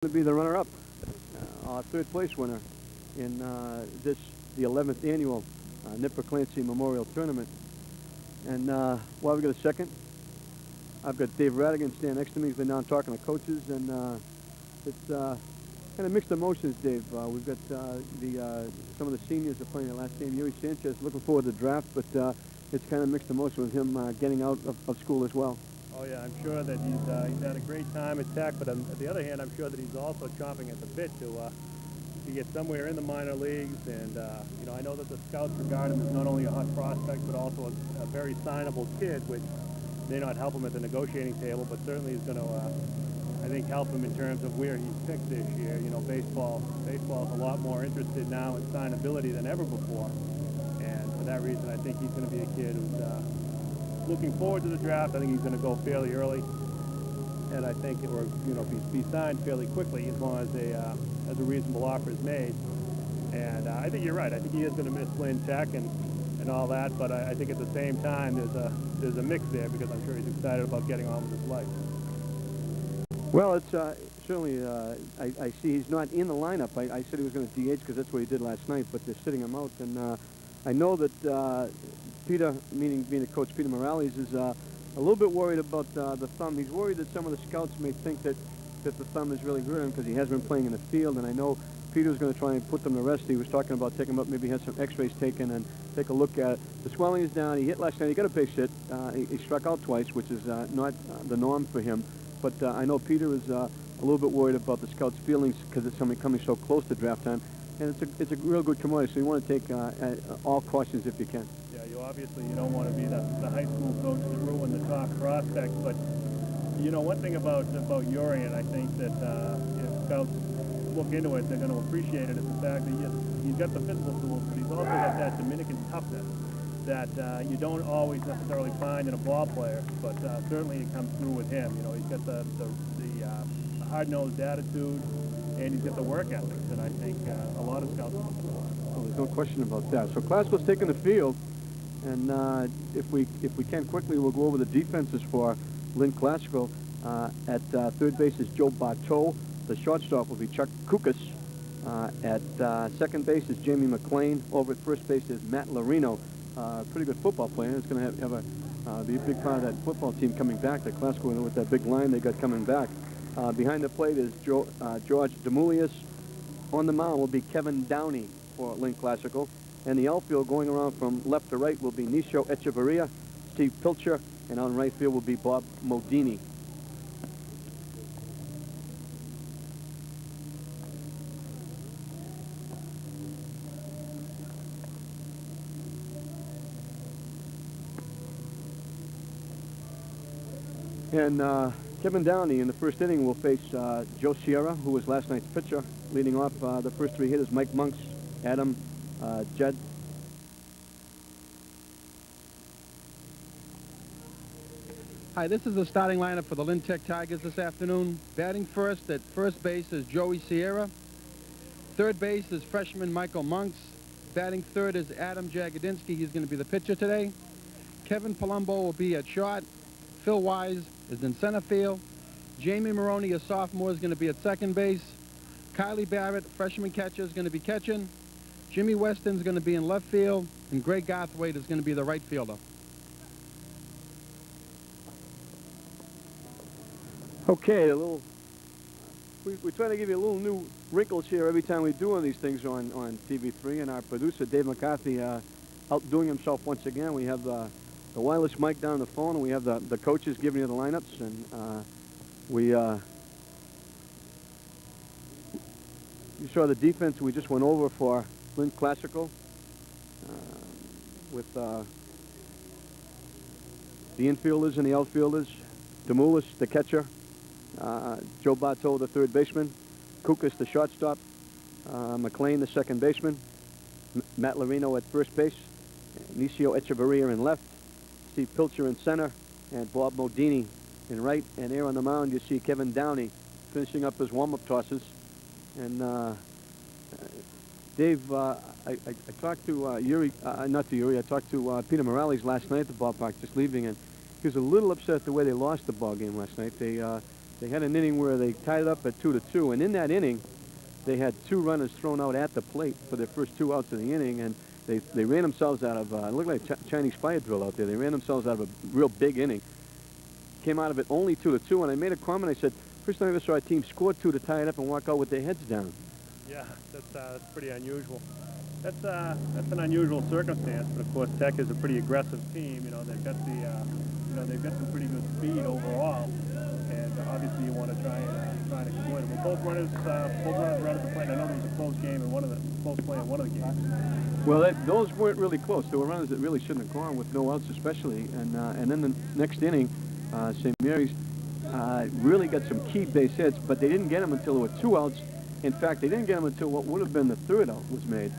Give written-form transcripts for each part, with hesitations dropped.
To be the runner-up, our third place winner in the 11th annual Clancy Memorial Tournament. And while we got a second, I've got Dave Radigan standing next to me. He's been down talking to coaches, and it's kind of mixed emotions, Dave. We've got some of the seniors are playing their last game. Yuri Sanchez looking forward to the draft, but it's kind of mixed emotion with him getting out of school as well. Oh yeah, I'm sure that he's had a great time at Tech, but on the other hand, I'm sure that he's also chomping at the bit to get somewhere in the minor leagues. And you know, I know that the scouts regard him as not only a hot prospect, but also a very signable kid, which may not help him at the negotiating table, but certainly is going to, I think, help him in terms of where he's picked this year. You know, baseball's a lot more interested now in signability than ever before, and for that reason, I think he's going to be a kid who's looking forward to the draft. I think he's going to go fairly early, and I think, or you know, be signed fairly quickly as long as a reasonable offer is made. And I think you're right. I think he is going to miss Lynn Tech and all that, but I think at the same time there's a mix there, because I'm sure he's excited about getting on with his life. Well, it's certainly I see he's not in the lineup. I said he was going to DH because that's what he did last night, but they're sitting him out, and I know that Peter, meaning being the coach, Peter Morales, is a little bit worried about the thumb. He's worried that some of the scouts may think that the thumb is really hurting him because he has been playing in the field, and I know Peter's going to try and put them to rest. He was talking about taking him up, maybe have some x-rays taken and take a look at it. The swelling is down. He hit last night. He got a base hit. He struck out twice, which is not the norm for him. But I know Peter is a little bit worried about the scouts' feelings because it's somebody coming so close to draft time. And it's a real good commodity, so you want to take all cautions if you can. Yeah, obviously you don't want to be the high school coach to ruin the top prospects, but you know, one thing about Yuri, and I think that if scouts look into it, they're going to appreciate it, is the fact that he's got the physical tools, but he's also got that Dominican toughness that you don't always necessarily find in a ball player, but certainly it comes through with him. You know, he's got the hard-nosed attitude, and he's got the work ethics that I think a lot of scouts look for. Oh, there's no question about that. So Classical's taking the field, and if we can quickly, we'll go over the defenses for Lynn Classical. At third base is Joe Bartow. The shortstop will be Chuck Kukas. At second base is Jamie Mcclain. Over at first base is Matt Larino, pretty good football player. It's going to be a big part of that football team coming back. The Classical, with that big line they got coming back. Behind the plate is George Demulius. On the mound will be Kevin Downey for Lynn Classical. And the outfield, going around from left to right, will be Nisho Echevarria, Steve Pilcher, and on right field will be Bob Medini. And Kevin Downey in the first inning will face Joe Sierra, who was last night's pitcher. Leading off the first three hitters, Mike Monks, Adam Judd. Hi, this is the starting lineup for the Lynn Tech Tigers this afternoon. Batting first at first base is Joey Sierra. Third base is freshman Michael Monks. Batting third is Adam Jagodinsky. He's going to be the pitcher today. Kevin Palumbo will be at short. Phil Wise is in center field. Jamie Maroney, a sophomore, is going to be at second base. Kylie Barrett, freshman catcher, is going to be catching. Jimmy Weston is going to be in left field, and Greg Garthwaite is going to be the right fielder. Okay, we try to give you a little new wrinkles here every time we do one of these things on TV3, and our producer Dave McCarthy outdoing himself once again. We have the wireless mic down the phone, and we have the coaches giving you the lineups, and you saw the defense we just went over for Lynn Classical with the infielders and the outfielders. Demulis, the catcher. Joe Bartow, the third baseman. Kukas, the shortstop. Mcclain, the second baseman. Matt Larino at first base. Nisio Echevarria in left. Steve Pilcher in center. And Bob Medini in right. And there on the mound you see Kevin Downey finishing up his warm-up tosses. And Dave, I talked to Yuri, not to Yuri, I talked to Peter Morales last night at the ballpark, just leaving, and he was a little upset the way they lost the ball game last night. They They had an inning where they tied it up at 2-2, and in that inning, they had 2 runners thrown out at the plate for their first 2 outs of the inning, and they ran themselves out of, it looked like a Chinese fire drill out there. They ran themselves out of a real big inning. Came out of it only 2-2, and I made a comment. I said, first time I ever saw a team score 2 to tie it up and walk out with their heads down. Yeah, that's pretty unusual. That's an unusual circumstance, but of course Tech is a pretty aggressive team. You know, they've got they've got some pretty good speed overall, and obviously you want to try and exploit it. Well, both runners right at the plate. I know there was a close game in close play in one of the games. Well, those weren't really close. There were runners that really shouldn't have gone with no outs, especially, and then the next inning, St. Mary's really got some key base hits, but they didn't get them until there were 2 outs. In fact, they didn't get them until what would have been the 3rd out was made.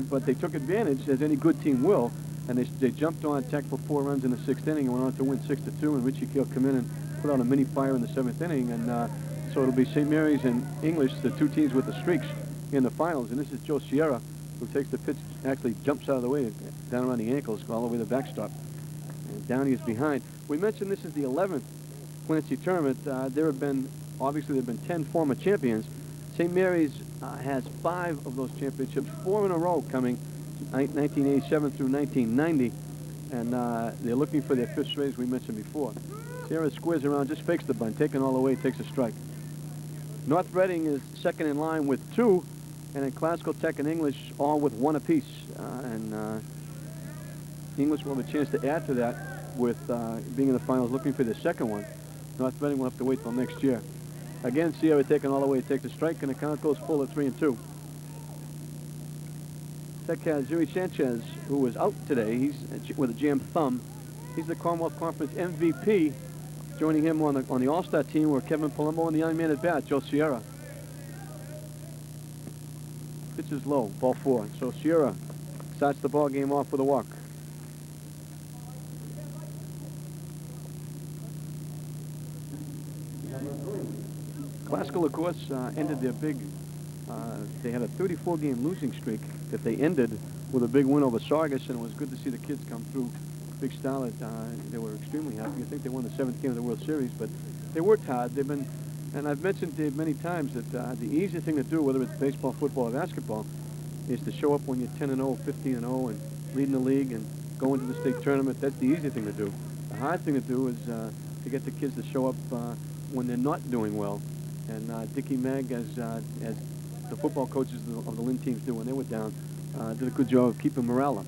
But they took advantage, as any good team will, and they jumped on Tech for 4 runs in the 6th inning and went on to win 6-2. And Richie Keel come in and put out a mini fire in the 7th inning, and so it'll be St. Mary's and English, the 2 teams with the streaks in the finals. And this is Joe Sierra, who takes the pitch, actually jumps out of the way, down around the ankles, all the way to the backstop. And Downey is behind. We mentioned this is the 11th Clancy tournament. Obviously there have been 10 former champions. St. Mary's has 5 of those championships, 4 in a row coming 1987 through 1990, and they're looking for their 5th straight, as we mentioned before. Sierra squares around, just fakes the bunt, taking all the way, takes a strike. North Reading is second in line with 2, and then Classical, Tech, and English all with 1 apiece. English will have a chance to add to that with being in the finals, looking for their 2nd one. North Reading will have to wait till next year. Again, Sierra taking all the way, takes a strike, and the count goes full at 3-2. Tech has Jimmy Sanchez, who was out today. He's with a jammed thumb. He's the Commonwealth Conference MVP. Joining him on the All-Star team were Kevin Palumbo and the young man at bat, Joe Sierra. Pitch is low, ball 4. So Sierra starts the ball game off with a walk. Classical, of course, ended their big, they had a 34-game losing streak that they ended with a big win over Saugus, and it was good to see the kids come through. Big style. They were extremely happy. I think they won the 7th game of the World Series, but they worked hard. They've been, and I've mentioned Dave many times that the easy thing to do, whether it's baseball, football, or basketball, is to show up when you're 10-0, 15-0, and leading the league and go into the state tournament. That's the easy thing to do. The hard thing to do is to get the kids to show up when they're not doing well. And Dickie Mag, as the football coaches of the Lynn teams do when they were down, did a good job of keeping morale up.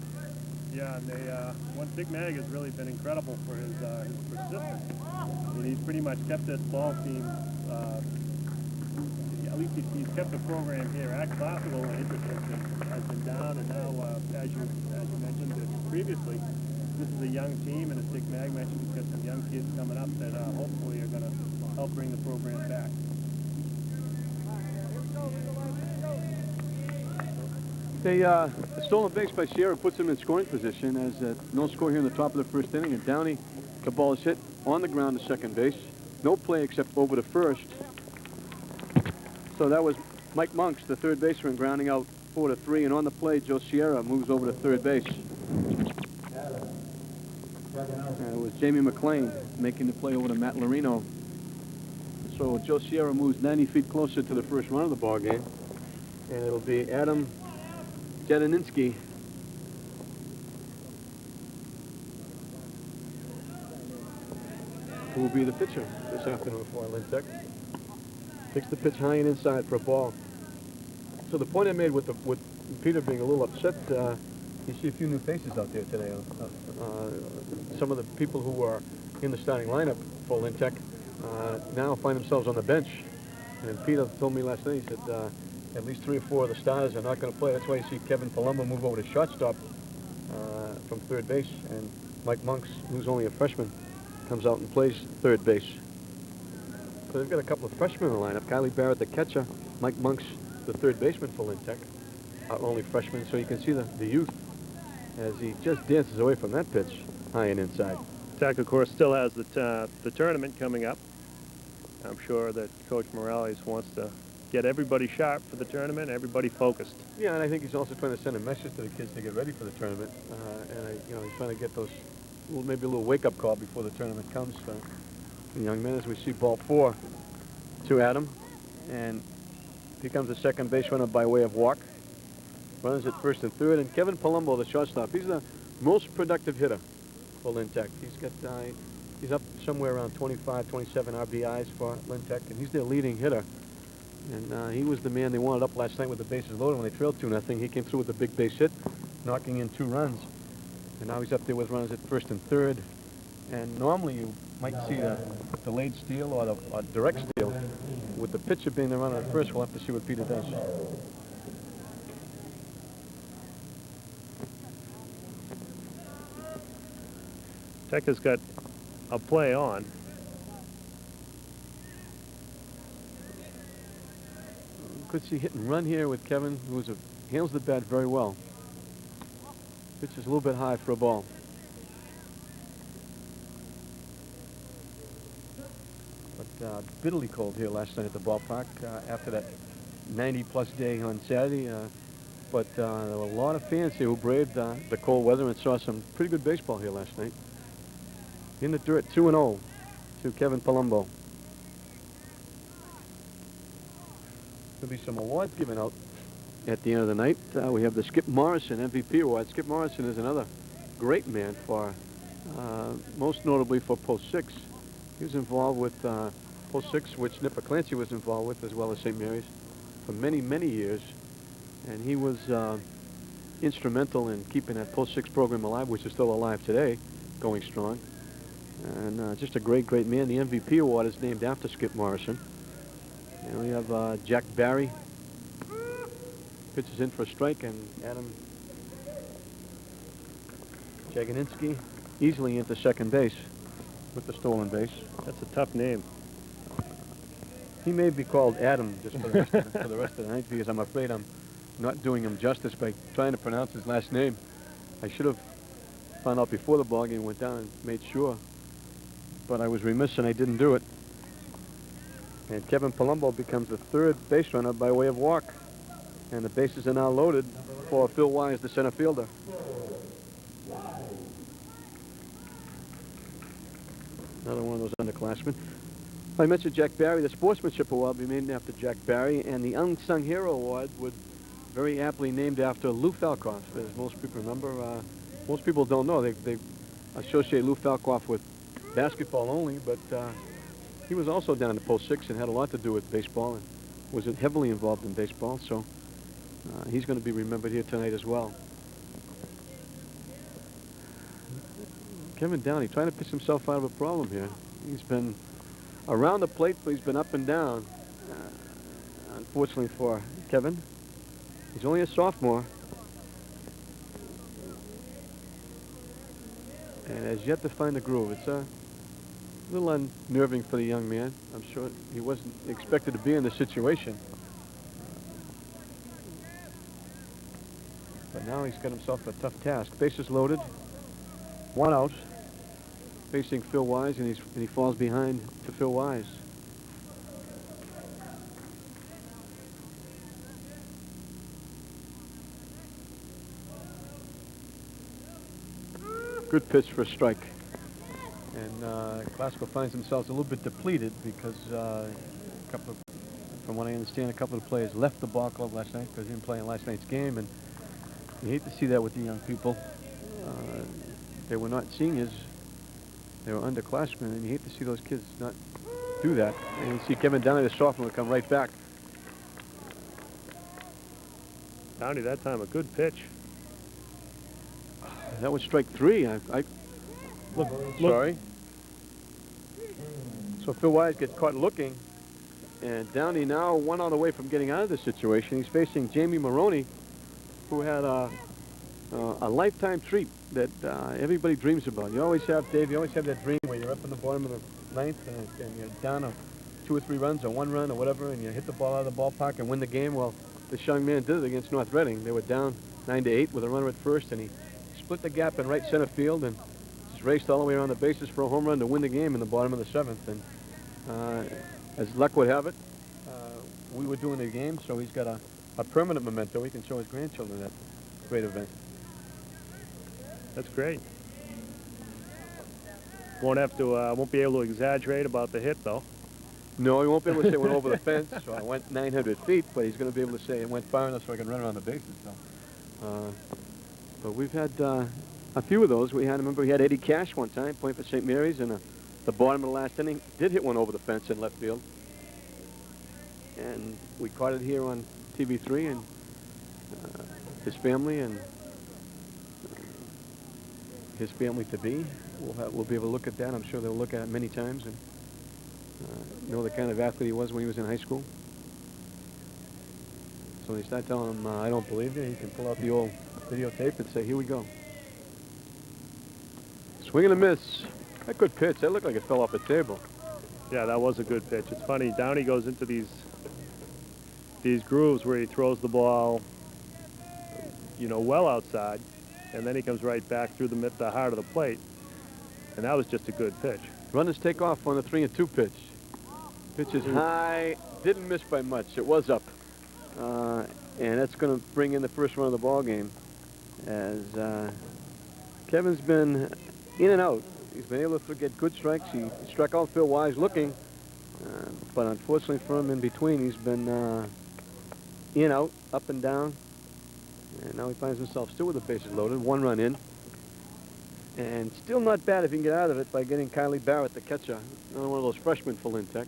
Yeah, and Dick Mag has really been incredible for his persistence. I mean, he's pretty much kept this ball team, at least he's kept the program here at Classical. Interest has been down, and now, as you mentioned previously, this is a young team, and as Dick Mag mentioned, he's got some young kids coming up that hopefully are going to help bring the program back. The stolen base by Sierra puts him in scoring position as no score here in the top of the 1st inning, and Downey, the ball is hit on the ground to second base. No play except over to first. So that was Mike Monks, the 3rd baseman, grounding out 4-3, and on the play, Joe Sierra moves over to 3rd base. And it was Jamie Mcclain making the play over to Matt Lorino. So Joe Sierra moves 90 feet closer to the first run of the ball game, and it'll be Adam Jedaninsky who will be the pitcher this afternoon for Lynn Tech. Takes the pitch high and inside for a ball. So the point I made with Peter being a little upset, you see a few new faces out there today. Some of the people who are in the starting lineup for Lynn Tech now find themselves on the bench. And Peter told me last night, he said at least 3 or 4 of the stars are not going to play. That's why you see Kevin Palumbo move over to shortstop from 3rd base, and Mike Monks, who's only a freshman, comes out and plays 3rd base. So they've got a couple of freshmen in the lineup. Kylie Barrett, the catcher. Mike Monks, the 3rd baseman for Lynn Tech, only freshman. So you can see the youth as he just dances away from that pitch, high and inside. Tech, of course, still has the tournament coming up. I'm sure that Coach Morales wants to get everybody sharp for the tournament, everybody focused. Yeah, and I think he's also trying to send a message to the kids to get ready for the tournament. And he's trying to get those, maybe a little wake-up call before the tournament comes. the young men as we see ball 4 to Adam. And here comes the second base runner by way of walk. Runners at first and third. And Kevin Palumbo, the shortstop, he's the most productive hitter for Lynn Tech. He's got he's up somewhere around 25, 27 RBIs for Lynn Tech, and he's their leading hitter. And he was the man they wanted up last night with the bases loaded when they trailed 2-0. He came through with a big base hit, knocking in 2 runs. And now he's up there with runners at first and third. And normally you might see the delayed steal or the direct steal. With the pitcher being the runner at first, we'll have to see what Peter does. Tech has got a play on. Could see hit and run here with Kevin, who handles the bat very well. Pitch is a little bit high for a ball. But bitterly cold here last night at the ballpark after that 90-plus day on Saturday. But there were a lot of fans here who braved the cold weather and saw some pretty good baseball here last night. In the dirt, 2-0 to Kevin Palumbo. There'll be some awards given out at the end of the night. We have the Skip Morrison MVP Award. Skip Morrison is another great man for, most notably for Post 6. He was involved with Post 6, which Clancy was involved with, as well as St. Mary's, for many, many years. And he was instrumental in keeping that Post 6 program alive, which is still alive today, going strong. And just a great, great man. The MVP Award is named after Skip Morrison. And we have Jack Barry. Pitches in for a strike, and Adam Jaganinsky easily into second base with the stolen base. That's a tough name. He may be called Adam just for the rest of the night, because I'm afraid I'm not doing him justice by trying to pronounce his last name. I should have found out before the ball game went down and made sure, but I was remiss and I didn't do it. And Kevin Palumbo becomes the third base runner by way of walk. And the bases are now loaded for Phil Wise, the center fielder. Another one of those underclassmen. I mentioned Jack Barry. The Sportsmanship Award will be named after Jack Barry, and the Unsung Hero Award would very aptly named after Lou Falcoff, as most people remember. Most people don't know. They associate Lou Falcoff with basketball only, but he was also down to Post 6 and had a lot to do with baseball and was heavily involved in baseball, so he's going to be remembered here tonight as well. Kevin Downey trying to pitch himself out of a problem here. He's been around the plate, but he's been up and down. Unfortunately for Kevin, he's only a sophomore and has yet to find the groove. It's a little unnerving for the young man. I'm sure he wasn't expected to be in this situation. But now he's got himself a tough task. Bases loaded, 1 out, facing Phil Wise, and he falls behind to Phil Wise. Good pitch for a strike. And Glasgow finds themselves a little bit depleted because from what I understand, a couple of players left the ball club last night because they didn't play in last night's game, and you hate to see that with the young people. They were not seniors, they were underclassmen, and you hate to see those kids not do that. And you see Kevin Downey, the sophomore, come right back. Downey that time, a good pitch. That was strike 3. Look. Sorry. So Phil Wise gets caught looking, and Downey now 1 out away from getting out of this situation. He's facing Jamie Maroney, who had a lifetime treat that everybody dreams about. You always have, Dave, you always have that dream where you're up in the bottom of the ninth and you're down 2 or 3 runs or 1 run or whatever, and you hit the ball out of the ballpark and win the game. Well, this young man did it against North Reading. They were down 9-8 with a runner at first, and he split the gap in right center field and just raced all the way around the bases for a home run to win the game in the bottom of the 7th. And as luck would have it, we were doing the game, so he's got a permanent memento he can show his grandchildren that great event. That's great. Won't be able to exaggerate about the hit though. No, he won't be able to say it went over the fence, so I went 900 feet, but he's going to be able to say it went far enough so I can run around the bases. So, but we've had a few of those. Remember, we had Eddie Cash one time playing for St. Mary's, and the bottom of the last inning did hit one over the fence in left field. And we caught it here on TV3, and his family and his family-to-be will be able to look at that. I'm sure they'll look at it many times and know the kind of athlete he was when he was in high school. So when you start telling him, I don't believe you, he can pull out the old videotape and say, here we go. Swing and a miss. That good pitch. That looked like it fell off the table. Yeah, that was a good pitch. It's funny, Downey goes into these grooves where he throws the ball, you know, well outside, and then he comes right back through the heart of the plate. And that was just a good pitch. Runners take off on the 3-2 pitch. Pitch is high, didn't miss by much. It was up. And that's going to bring in the first run of the ball game, as Kevin's been in and out. He's been able to get good strikes. He struck out Phil Wise looking, but unfortunately for him in between, he's been in, out, up and down. And now he finds himself still with the bases loaded, 1 run in. And still not bad if he can get out of it by getting Conley Barrett, the catcher. Another one of those freshmen for Lynn Tech.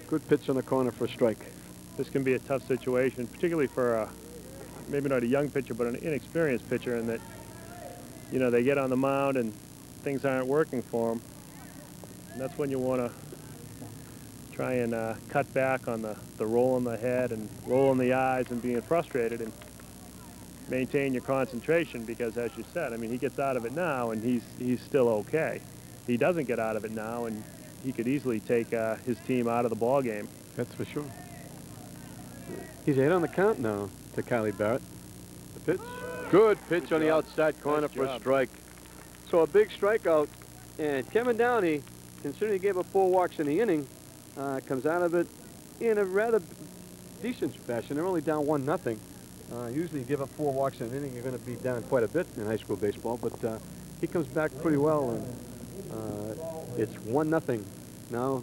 Good pitch on the corner for a strike. This can be a tough situation, particularly for maybe not a young pitcher, but an inexperienced pitcher, in that, you know, they get on the mound and things aren't working for them. And that's when you want to try and cut back on the roll in the head and roll in the eyes and being frustrated, and maintain your concentration, because as you said, I mean, he gets out of it now and he's still okay. He doesn't get out of it now and he could easily take his team out of the ball game. That's for sure. He's 8 on the count now to Conley Barrett. The pitch. Good pitch on the outside corner for a strike. So a big strikeout, and Kevin Downey, considering he gave up 4 walks in the inning, comes out of it in a rather decent fashion. They're only down 1-0. Usually you give up 4 walks in an inning, you're going to be down quite a bit in high school baseball, but he comes back pretty well, and it's 1-0 now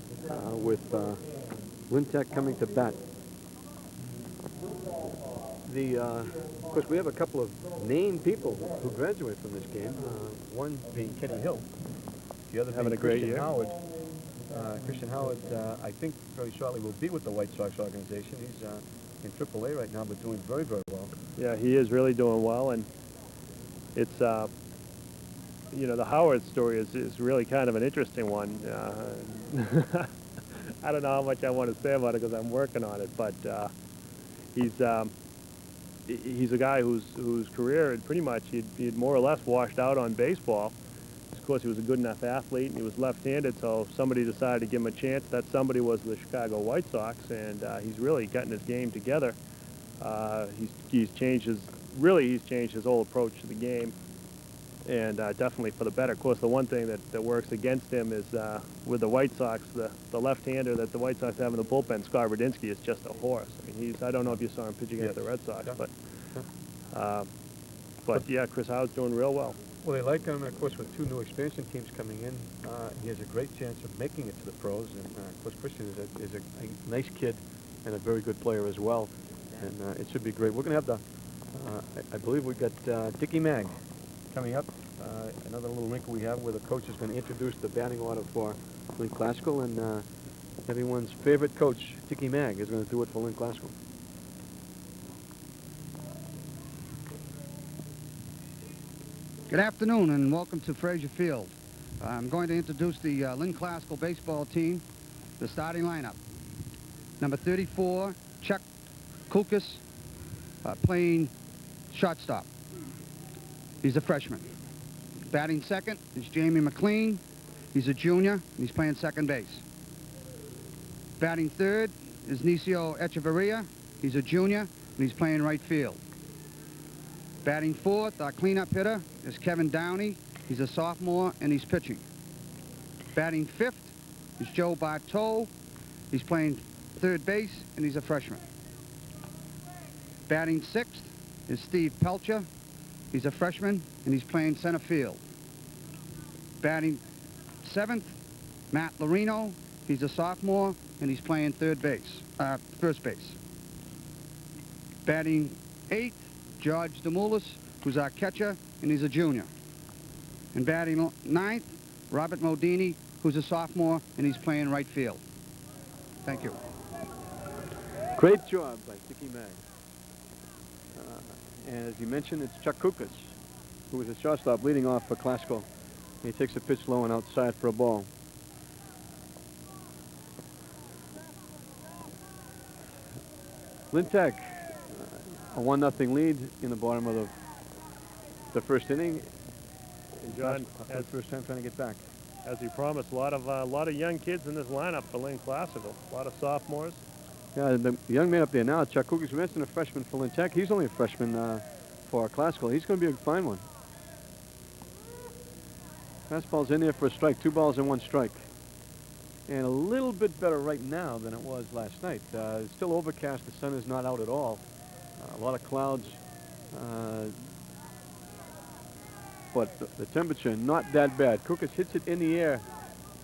with Lynn Tech coming to bat. Of course, we have a couple of named people who graduated from this game, one being Kenny Hill, the other having being a great Christian year. Howard. Christian Howard, I think very shortly will be with the White Sox organization. He's in AAA right now, but doing very, very well. Yeah, he is really doing well, and it's, you know, the Howard story is really kind of an interesting one. I don't know how much I want to say about it because I'm working on it, but he's a guy whose career had pretty much, he'd more or less washed out on baseball. Of course, he was a good enough athlete, and he was left-handed, so somebody decided to give him a chance. That somebody was the Chicago White Sox, and he's really gotten his game together. He's changed his whole approach to the game, and definitely for the better. Of course, the one thing that works against him is with the White Sox, the left-hander that the White Sox have in the bullpen, Scott Radinsky, is just a horse. I mean, I don't know if you saw him pitching against the Red Sox, but yeah, Chris Howard's doing real well. Well, they like him, of course, with 2 new expansion teams coming in. He has a great chance of making it to the pros, and of course, Christian is a nice kid and a very good player as well, and it should be great. We're going to have I believe we've got Dickie Mag coming up, another little wrinkle we have where the coach is going to introduce the batting order for Lynn Classical, and everyone's favorite coach, Dickie Mag, is going to do it for Lynn Classical. Good afternoon and welcome to Frazier Field. I'm going to introduce the Lynn Classical baseball team, the starting lineup. Number 34, Chuck Kulkas, playing shortstop. He's a freshman. Batting second is Jamie Mcclain. He's a junior, and he's playing second base. Batting third is Nicio Echeverria. He's a junior, and he's playing right field. Batting fourth, our cleanup hitter, is Kevin Downey. He's a sophomore, and he's pitching. Batting fifth is Joe Bartow. He's playing third base, and he's a freshman. Batting sixth is Steve Pilcher. He's a freshman, and he's playing center field. Batting 7th, Matt Lorino. He's a sophomore, and he's playing first base. Batting 8th, George Demoulas, who's our catcher, and he's a junior. And batting 9th, Robert Medini, who's a sophomore, and he's playing right field. Thank you. Great job by Dickie Mag. And as you mentioned, it's Chuck Kukas, who was a shortstop leading off for Classical. He takes a pitch low and outside for a ball. Lynn Tech, a 1-0 lead in the bottom of the first inning. And John, for the first time trying to get back. As you promised, a lot of young kids in this lineup for Lynn Classical. A lot of sophomores. Yeah, the young man up there now, Chuck Kukas, we mentioned a freshman for Lynn Tech. He's only a freshman for Classical. He's going to be a fine one. Fastball's in there for a strike. 2 balls and 1 strike. And a little bit better right now than it was last night. It's still overcast. The sun is not out at all. A lot of clouds. But the temperature not that bad. Kukas hits it in the air,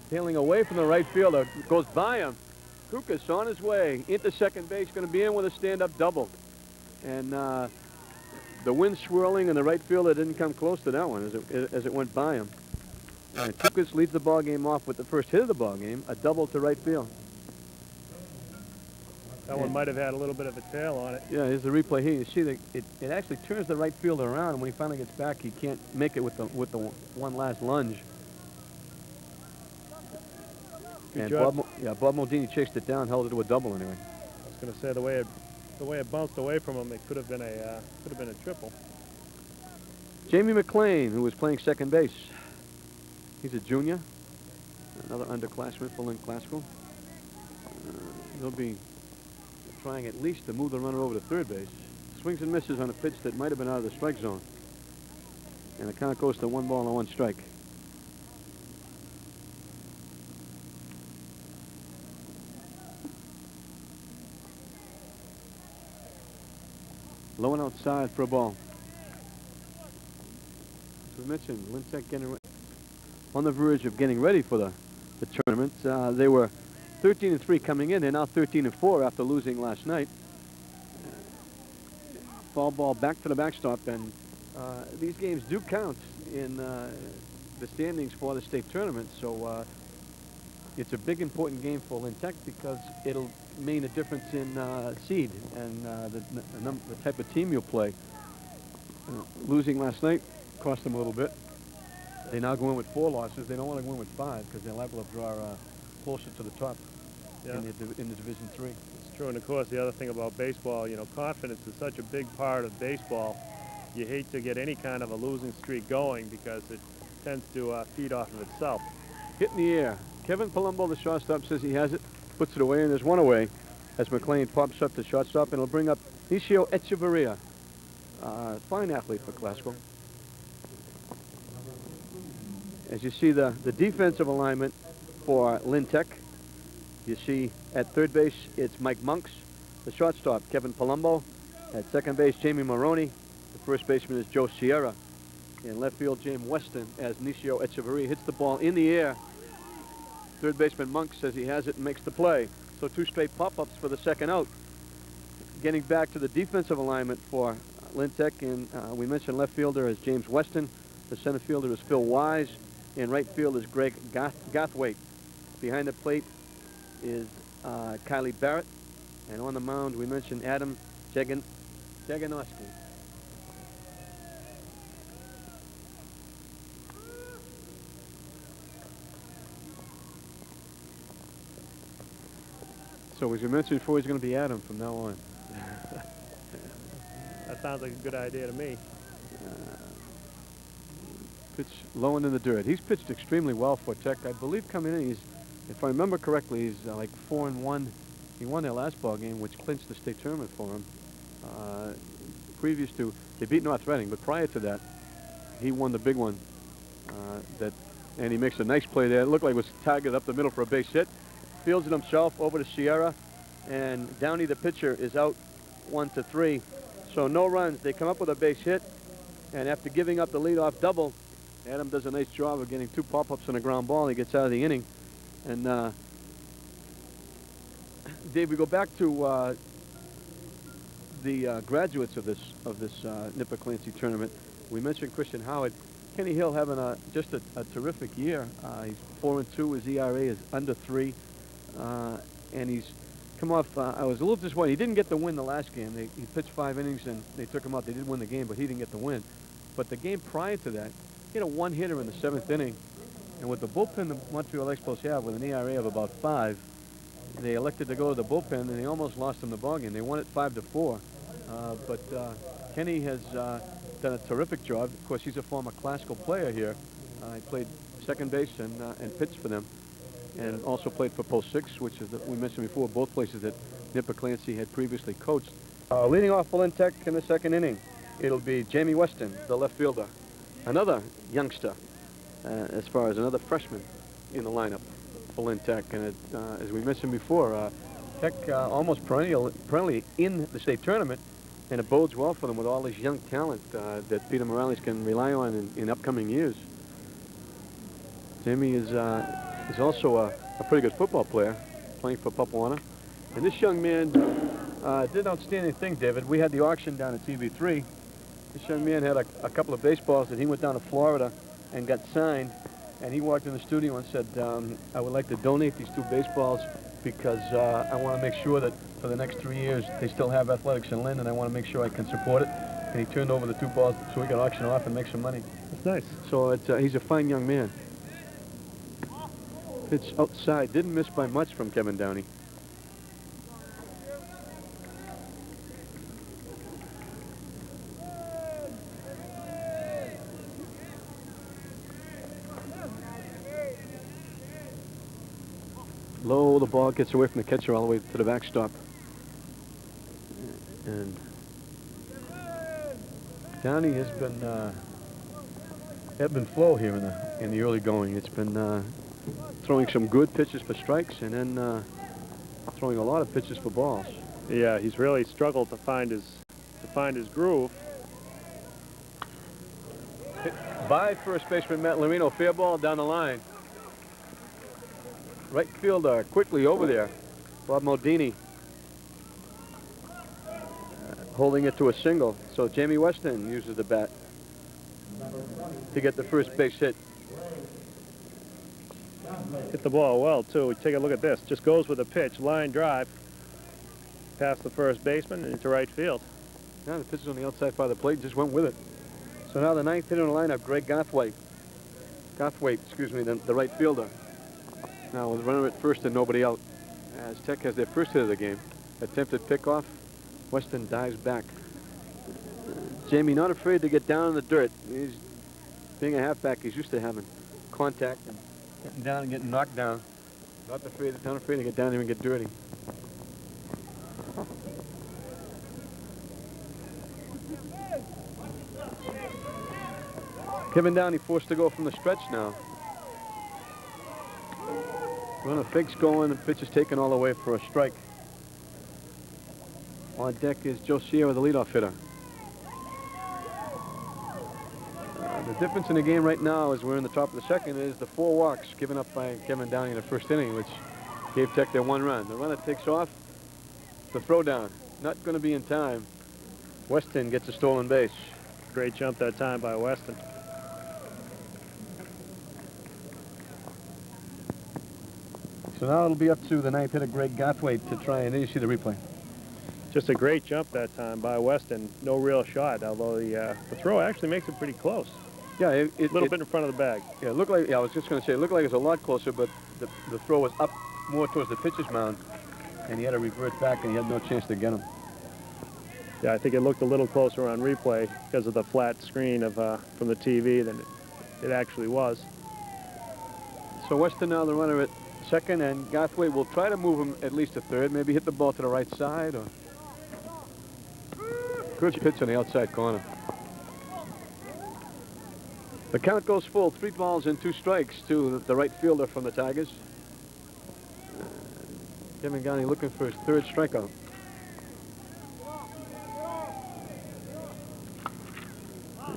tailing away from the right fielder. Goes by him. Kukas on his way into second base, going to be in with a stand-up double. And the wind swirling, and the right fielder didn't come close to that one as it went by him. And Kukas leads the ball game off with the first hit of the ball game, a double to right field. That one might have had a little bit of a tail on it. Yeah, here's the replay here. You see that it actually turns the right fielder around, and when he finally gets back, he can't make it with the one last lunge. Good And job. Bob Modini chased it down, held it to a double anyway. I was going to say the way it bounced away from him, it could have been a triple. Jamie Mcclain, who was playing second base. He's a junior, another underclassman for Lynn Classical. He'll be trying at least to move the runner over to third base. Swings and misses on a pitch that might have been out of the strike zone. And the count goes to 1 ball and 1 strike. Low and outside for a ball. As we mentioned, Lynn Tech getting on the verge of getting ready for the tournament. They were 13-3 coming in. They're now 13-4 after losing last night. Foul ball back to the backstop, and these games do count in the standings for the state tournament. So it's a big, important game for Lynn Tech because it'll mean a difference in seed and the type of team you'll play. Losing last night cost them a little bit. They now go in with 4 losses. They don't want to go in with 5 because they're liable to draw closer to the top in the Division III. It's true, and of course the other thing about baseball, you know, confidence is such a big part of baseball. You hate to get any kind of a losing streak going because it tends to feed off of itself. Hit in the air. Kevin Palumbo, the shortstop, says he has it, puts it away, and there's one away as Mcclain pops up the shortstop, and it'll bring up Nicio Echeverria, fine athlete for Classical. As you see the defensive alignment for Lynn Tech, you see at third base it's Mike Monks, the shortstop Kevin Palumbo, at second base Jamie Maroney, the first baseman is Joe Sierra, in left field James Weston as Nicio Echeverria hits the ball in the air. Third baseman Monks says he has it and makes the play. So 2 straight pop-ups for the second out. Getting back to the defensive alignment for Lynn Tech, and we mentioned left fielder is James Weston, the center fielder is Phil Wise, and right field is Greg Gothwaite. Behind the plate is Kylie Barrett. And on the mound, we mentioned Adam Jaganowski. So as we mentioned before, he's going to be Adam from now on. That sounds like a good idea to me. Pitch low and in the dirt. He's pitched extremely well for Tech. I believe coming in, if I remember correctly, he's like 4-1. He won their last ball game, which clinched the state tournament for him. Previous to, they beat North Reading, but prior to that, he won the big one. And he makes a nice play there. It looked like it was targeted up the middle for a base hit. Fields it himself over to Sierra, and Downey, the pitcher, is out 1-3. So no runs. They come up with a base hit, and after giving up the leadoff double, Adam does a nice job of getting 2 pop-ups on a ground ball. He gets out of the inning. And Dave, we go back to the graduates of this Nipper Clancy tournament. We mentioned Christian Howard. Kenny Hill having just a terrific year. He's 4-2. His ERA is under 3, and he's come off. I was a little disappointed. He didn't get the win the last game. He pitched 5 innings and they took him out. They did win the game, but he didn't get the win. But the game prior to that, he had a 1-hitter in the 7th inning, and with the bullpen the Montreal Expos have with an ERA of about 5, they elected to go to the bullpen, and they almost lost him the ballgame. They won it 5-4. But Kenny has done a terrific job. Of course, he's a former classical player here. He played second base and pitched for them, and also played for Post 6, which is, we mentioned before, both places that Nipper Clancy had previously coached. Leading off for Lynn Tech in the 2nd inning, it'll be Jamie Weston, the left fielder. Another youngster, as far as another freshman in the lineup for Lynn Tech. And as we mentioned before, Tech almost perennially in the state tournament, and it bodes well for them with all this young talent that Peter Morales can rely on in upcoming years. Jamie is also a pretty good football player, playing for Papuana. And this young man did an outstanding thing, David. We had the auction down at TV3. This young man had a couple of baseballs that he went down to Florida and got signed. And he walked in the studio and said, I would like to donate these 2 baseballs because I want to make sure that for the next 3 years they still have athletics in Lynn, and I want to make sure I can support it. And he turned over the 2 balls so we could auction off and make some money. That's nice. So he's a fine young man. Pitch outside, didn't miss by much from Kevin Downey. Low, the ball gets away from the catcher all the way to the backstop. And Downey has been ebb and flow here in the early going. It's been throwing some good pitches for strikes, and then throwing a lot of pitches for balls. Yeah, he's really struggled to find his groove. Hit by first baseman Matt Lorino, fair ball down the line. Right fielder quickly over there, Bob Medini, holding it to a single. So Jamie Weston uses the bat to get the first base hit. Hit the ball well, too. Take a look at this. Just goes with a pitch, line drive, past the first baseman and into right field. Now the pitch is on the outside part of the plate, just went with it. So now the 9th hitter in the lineup, Greg Gothwaite, excuse me, the right fielder. Now with a runner at first and nobody out, as Tech has their first hit of the game. Attempted pickoff. Weston dives back. Jamie not afraid to get down in the dirt. He's being a halfback. He's used to having contact and getting down and getting knocked down. Not afraid to get down there and get dirty. Kevin Downey forced to go from the stretch now. Runner fakes going, and pitch is taken all the way for a strike. On deck is Joe Sierra, the leadoff hitter. The difference in the game right now, as we're in the top of the 2nd, is the 4 walks given up by Kevin Downey in the 1st inning, which gave Tech their 1 run. The runner takes off. The throw down, not going to be in time. Weston gets a stolen base. Great jump that time by Weston. So now it'll be up to the 9th hitter, Greg Gothwaite, to try, and then you see the replay. Just a great jump that time by Weston. No real shot, although the throw actually makes it pretty close. Yeah, a little bit in front of the bag. Yeah, it looked like, I was just going to say, it looked like it was a lot closer, but the throw was up more towards the pitcher's mound, and he had to revert back, and he had no chance to get him. Yeah, I think it looked a little closer on replay because of the flat screen of from the TV than it actually was. So Weston now the runner at 2nd, and Gothwaite will try to move him at least to 3rd, maybe hit the ball to the right side. Or good pitch on the outside corner. The count goes full, 3 balls and 2 strikes to the right fielder from the Tigers. Kevin Downey looking for his 3rd strikeout.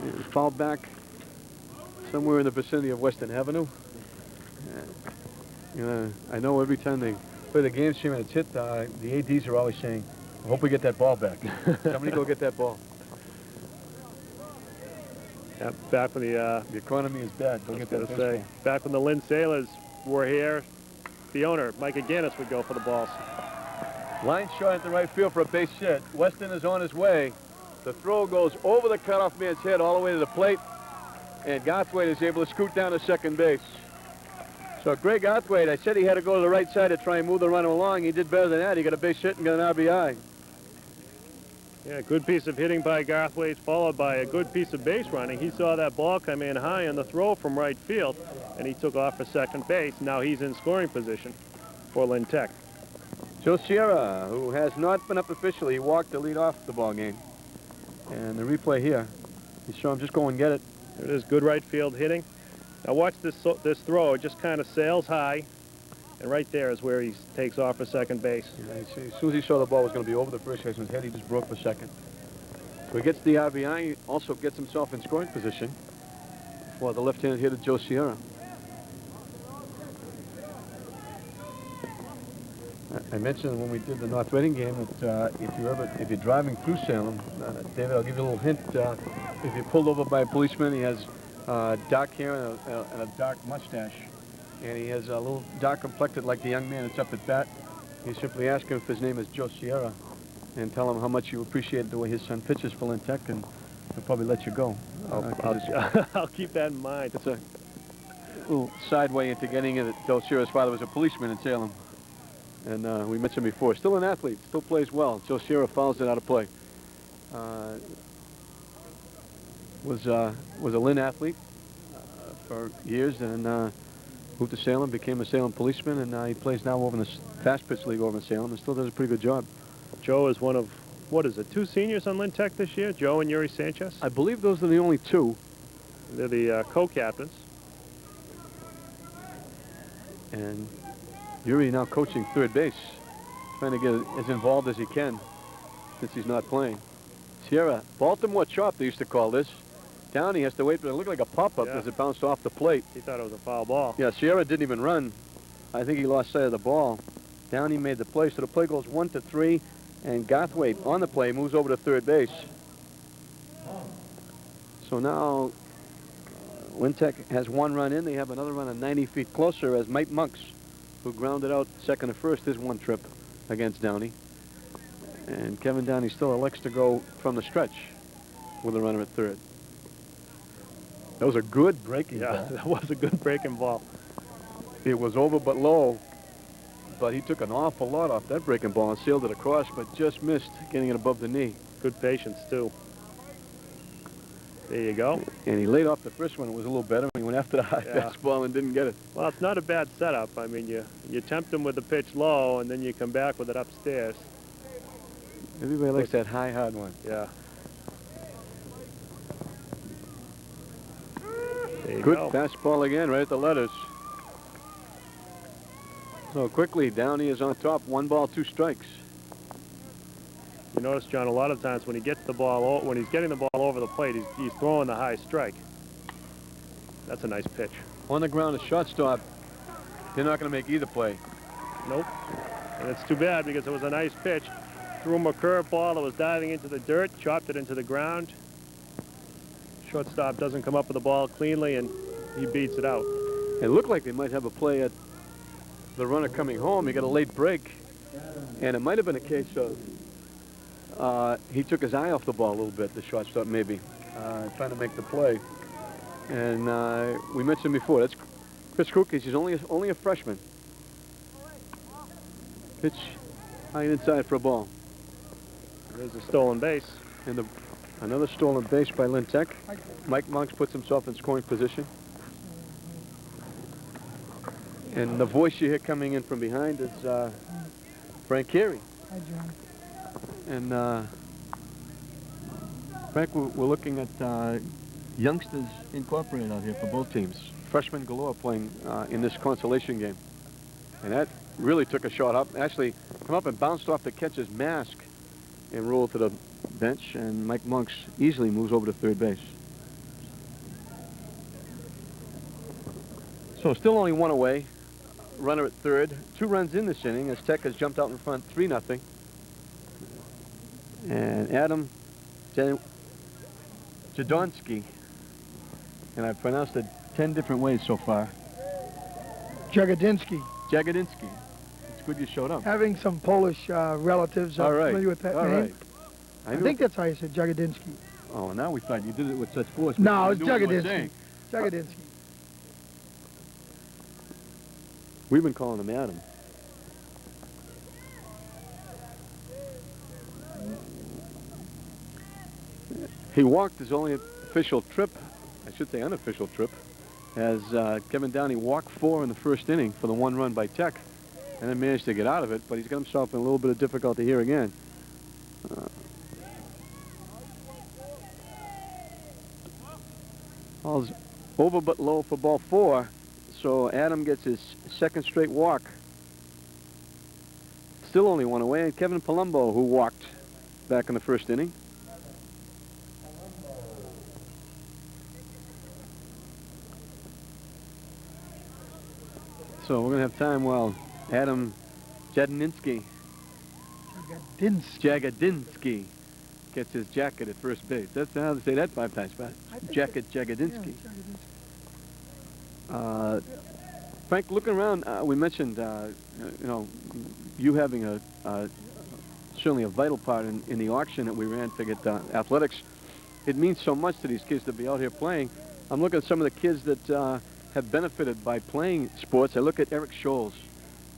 And foul back somewhere in the vicinity of Weston Avenue. You know, I know every time they play the game stream and it's hit, the ADs are always saying, I hope we get that ball back. Somebody go get that ball. Yeah, back when the economy is bad. Go get that baseball. Back when the Lynn Sailors were here, the owner, Mike Aganis, would go for the balls. Line shot at the right field for a base hit. Weston is on his way. The throw goes over the cutoff man's head all the way to the plate, and Garthwaite is able to scoot down to second base. So Greg Garthwaite, I said he had to go to the right side to try and move the runner along. He did better than that. He got a base hit and got an RBI. Yeah, good piece of hitting by Garthwaite, followed by a good piece of base running. He saw that ball come in high on the throw from right field, and he took off for second base. Now he's in scoring position for Lynn Tech. Joe Sierra, who has not been up officially, he walked to lead off the ball game. And the replay here, you saw him just go and get it. There it is, good right field hitting. Now watch this throw. It just kind of sails high, and right there is where he takes off for second base. Yeah, as soon as he saw the ball was going to be over the first baseman's head, he just broke for second. So he gets the RBI. He also gets himself in scoring position for the left-handed hitter Joe Sierra. I mentioned when we did the North Reading game that if you're driving through Salem, David, I'll give you a little hint. If you're pulled over by a policeman, he has dark hair and a dark mustache, and he has a little dark complected like the young man that's up at bat. You simply ask him if his name is Joe Sierra, and tell him how much you appreciate the way his son pitches for Lynn Tech, and he'll probably let you go. I'll keep that in mind. It's a little side way into getting it. Joe Sierra's father was a policeman in Salem. And we mentioned before, still an athlete, still plays well. Joe Sierra fouls it out of play. Was a Lynn athlete for years, and moved to Salem, became a Salem policeman, and he plays now over in the fast pitch league over in Salem, and still does a pretty good job. Joe is one of, what is it, 2 seniors on Lynn Tech this year, Joe and Yuri Sanchez? I believe those are the only 2. They're the co-captains. And Yuri now coaching third base, trying to get as involved as he can since he's not playing. Sierra, Baltimore chop, they used to call this. Downey has to wait for it to look like a pop-up as it bounced off the plate. He thought it was a foul ball. Yeah, Sierra didn't even run. I think he lost sight of the ball. Downey made the play, so the play goes 1-3, and Garthwaite on the play moves over to third base. So now Lynn Tech has 1 run in. They have another run 90 feet closer as Mike Monks, who grounded out second and first his 1 trip against Downey. And Kevin Downey still elects to go from the stretch with a runner at third. That was a good breaking ball. Yeah, that was a good breaking ball. It was over but low, but he took an awful lot off that breaking ball and sailed it across, but just missed getting it above the knee. Good patience, too. There you go. And he laid off the first one. It was a little better. He went after the high fastball and didn't get it. Well, it's not a bad setup. I mean, you tempt him with the pitch low, and then you come back with it upstairs. Everybody likes that high, hard one. Yeah. There you Good go. fastball again, right at the letters. So quickly, Downey is on top. 1 ball, 2 strikes. You notice, John, a lot of times when he gets the ball, when he's getting the ball over the plate, he's throwing the high strike. That's a nice pitch. On the ground, a shortstop. They're not going to make either play. Nope. And it's too bad because it was a nice pitch. Threw him a curveball that was diving into the dirt, chopped it into the ground. Shortstop doesn't come up with the ball cleanly, and he beats it out. It looked like they might have a play at the runner coming home. He got a late break, and it might have been a case of he took his eye off the ball a little bit, the shortstop maybe, trying to make the play. And we mentioned before, that's Chris Kukis. He's only a freshman. Pitch high and inside for a ball. There's a stolen base. And another stolen base by Lynn Tech. Mike Monks puts himself in scoring position. And the voice you hear coming in from behind is Frank Carey. Hi, John. And Frank, we're looking at youngsters incorporated out here for both teams. Freshmen galore playing in this consolation game. And that really took a shot up. Actually, come up and bounced off the catcher's mask and rolled to the bench. And Mike Monks easily moves over to third base. So still only one away. Runner at third. 2 runs in this inning as Tech has jumped out in front 3-0. And Adam Jadonsky, and I've pronounced it 10 different ways so far. Jagodinsky. Jagodinsky. It's good you showed up. Having some Polish relatives familiar with that name. Right. I think that's how you said Jagodinsky. Oh, now we thought you did it with such force. No, it's Jagodinsky. Jagodinsky. We've been calling him Adam. He walked his only official trip, I should say unofficial trip, as Kevin Downey walked 4 in the first inning for the 1 run by Tech, and then managed to get out of it, but he's got himself in a little bit of difficulty here again. Ball's over but low for ball 4, so Adam gets his 2nd straight walk. Still only 1 away, and Kevin Palumbo, who walked back in the first inning. So we're going to have time while Adam Jagodinsky gets his jacket at first base. That's how they say that 5 times fast. Jagodinsky. Frank, looking around, we mentioned, you know, you having certainly a vital part in the auction that we ran to get athletics. It means so much to these kids to be out here playing. I'm looking at some of the kids that have benefited by playing sports. I look at Eric Scholes,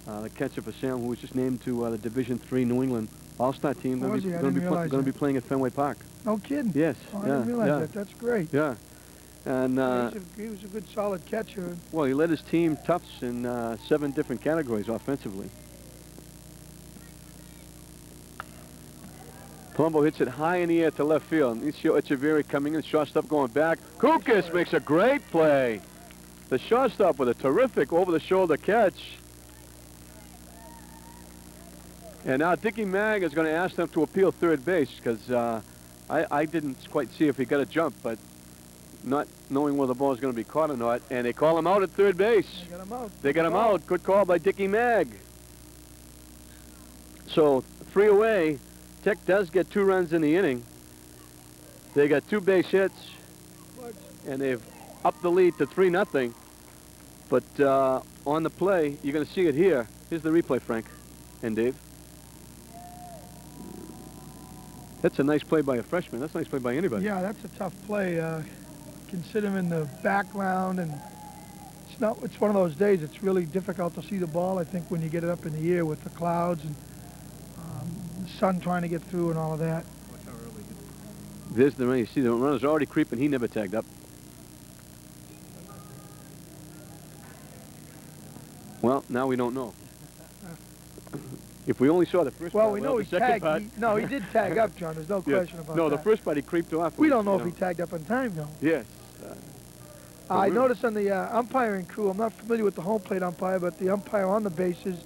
the catcher for Salem, who was just named to the Division III New England All-Star team. Going to be playing at Fenway Park. No kidding. Yes. Oh, I didn't realize that. That's great. Yeah. And he was a good, solid catcher. Well, he led his team Tufts in 7 different categories offensively. Palumbo hits it high in the air to left field. Echeverry coming in, shortstop going back. Kukas makes a great play. The shortstop with a terrific over-the-shoulder catch. And now Dickie Mag is going to ask them to appeal third base because I didn't quite see if he got a jump, but not knowing whether the ball is going to be caught or not. And they call him out at third base. They got him out. They got him out. Good call by Dickie Mag. So 3 away. Tech does get 2 runs in the inning. They got 2 base hits, and they've upped the lead to 3-0. But on the play, you're going to see it here. Here's the replay, Frank and Dave. That's a nice play by a freshman. That's a nice play by anybody. Yeah, that's a tough play. Consider him in the background, and it's one of those days. It's really difficult to see the ball. I think when you get it up in the air with the clouds and the sun trying to get through and all of that. There's the run. You see the runner's already creeping. He never tagged up. Well, now we don't know. If we only saw the first part, we know he tagged. He did tag up, John. There's no question about that. No, the first part he creeped off. We don't know if he tagged up on time, though. Yes. I noticed on the umpiring crew, I'm not familiar with the home plate umpire, but the umpire on the bases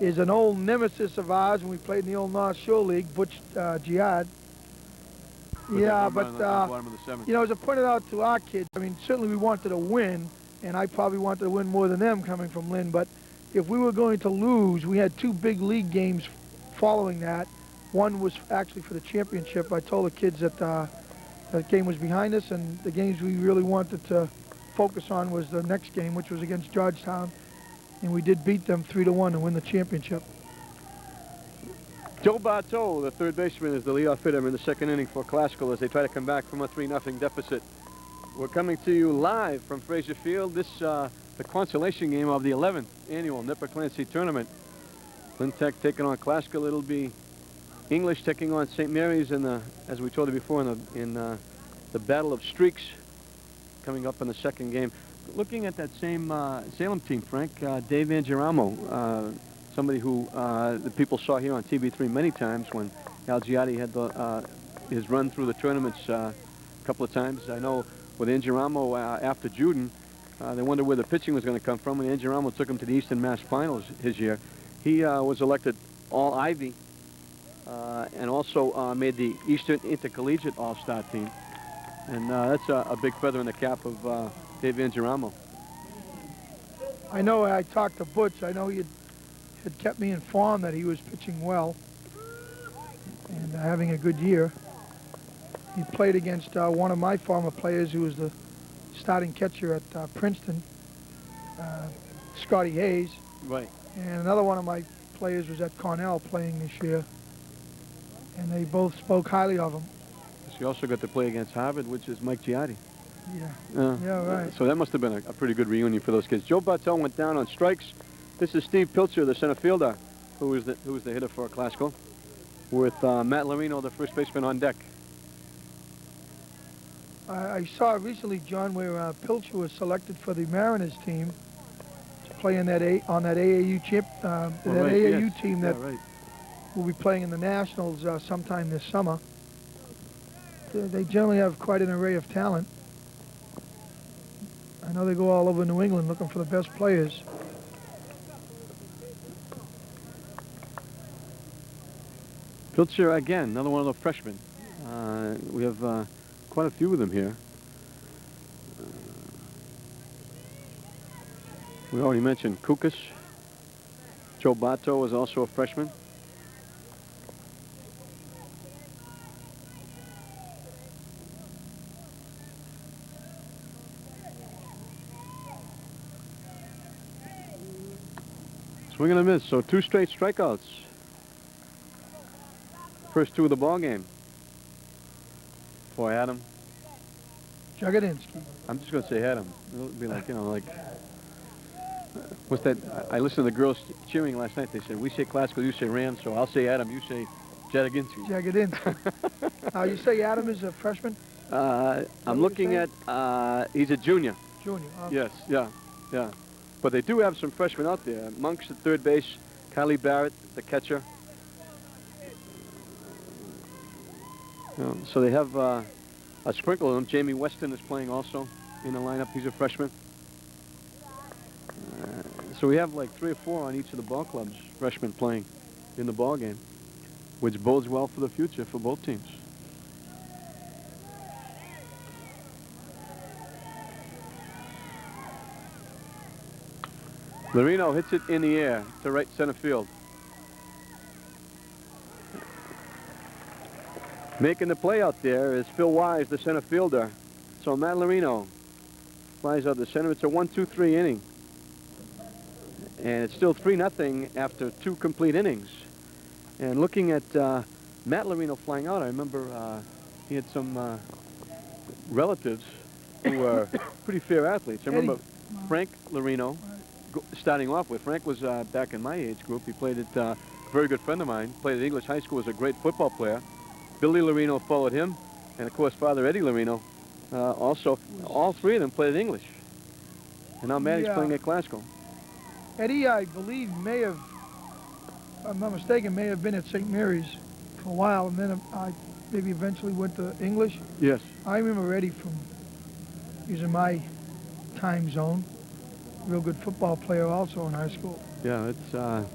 is an old nemesis of ours when we played in the old North Shore League, Butch Giad. Yeah, but, you know, as I pointed out to our kids, I mean, certainly we wanted to win, and I probably wanted to win more than them coming from Lynn, but if we were going to lose, we had 2 big league games following that. One was actually for the championship. I told the kids that that game was behind us, and the games we really wanted to focus on was the next game, which was against Georgetown, and we did beat them 3-1 to win the championship. Joe Bartow, the third baseman, is the leadoff hitter in the 2nd inning for Classical as they try to come back from a 3-0 deficit. We're coming to you live from Frazier Field. This the consolation game of the 11th annual Nipper Clancy tournament. Lynn Tech taking on Classical. It'll be English taking on St. Mary's in the, as we told you before, in the Battle of Streaks coming up in the 2nd game. Looking at that same Salem team, Frank, Dave Angioramo, somebody who the people saw here on TV3 many times when Al Giatti had his run through the tournaments a couple of times. I know with Angioramo after Juden, they wondered where the pitching was going to come from, and Angioramo took him to the Eastern Mass Finals his year. He was elected All-Ivy and also made the Eastern Intercollegiate All-Star team. And that's a big feather in the cap of Dave Angioramo. I know I talked to Butch. I know he had kept me informed that he was pitching well and having a good year. He played against one of my former players who was the starting catcher at Princeton, Scotty Hayes. Right. And another one of my players was at Cornell playing this year. And they both spoke highly of him. She also got to play against Harvard, which is Mike Giardi. Yeah. Yeah, right. So that must have been a pretty good reunion for those kids. Joe Bartel went down on strikes. This is Steve Pilcher, the center fielder, who was the hitter for Classical, with Matt Larino, the first baseman, on deck. I saw recently, John, where Pilcher was selected for the Mariners team to play in that on that AAU AAU team that will be playing in the Nationals sometime this summer. They generally have quite an array of talent. I know they go all over New England looking for the best players. Pilcher again, another one of the freshmen. We have quite a few of them here. We already mentioned Kukas. Joe Bato is also a freshman. Swing and a miss, so 2 straight strikeouts. First 2 of the ball game for Adam. Jagodinsky. I'm just going to say Adam. It'll be like, you know, like, what's that? I listened to the girls cheering last night. They said, we say Classical, you say Rams, so I'll say Adam, you say Jagodinsky. Jagodinsky. You say Adam is a freshman? I'm looking at, he's a junior. Junior. Yes, yeah. But they do have some freshmen out there. Monk's at third base, Kylie Barrett, the catcher. So they have a sprinkle of them. Jamie Weston is playing also in the lineup. He's a freshman. So we have like 3 or 4 on each of the ball clubs, freshmen playing in the ball game, which bodes well for the future for both teams. Larino hits it in the air to right center field. Making the play out there is Phil Wise, the center fielder. So Matt Larino flies out the center. It's a 1-2-3 inning. And it's still 3-0 after 2 complete innings. And looking at Matt Larino flying out, I remember he had some relatives who were pretty fair athletes. I remember Frank Larino starting off with. Frank was back in my age group. He played at a very good friend of mine, played at English High School, was a great football player. Billy Larino followed him, and of course Father Eddie Larino also. All 3 of them played at English. And now Maddie's playing at Classical. Eddie, I believe, may have, if I'm not mistaken, may have been at St. Mary's for a while, and then I maybe eventually went to English. Yes. I remember Eddie from, he was in my time zone. Real good football player also in high school. Yeah, it's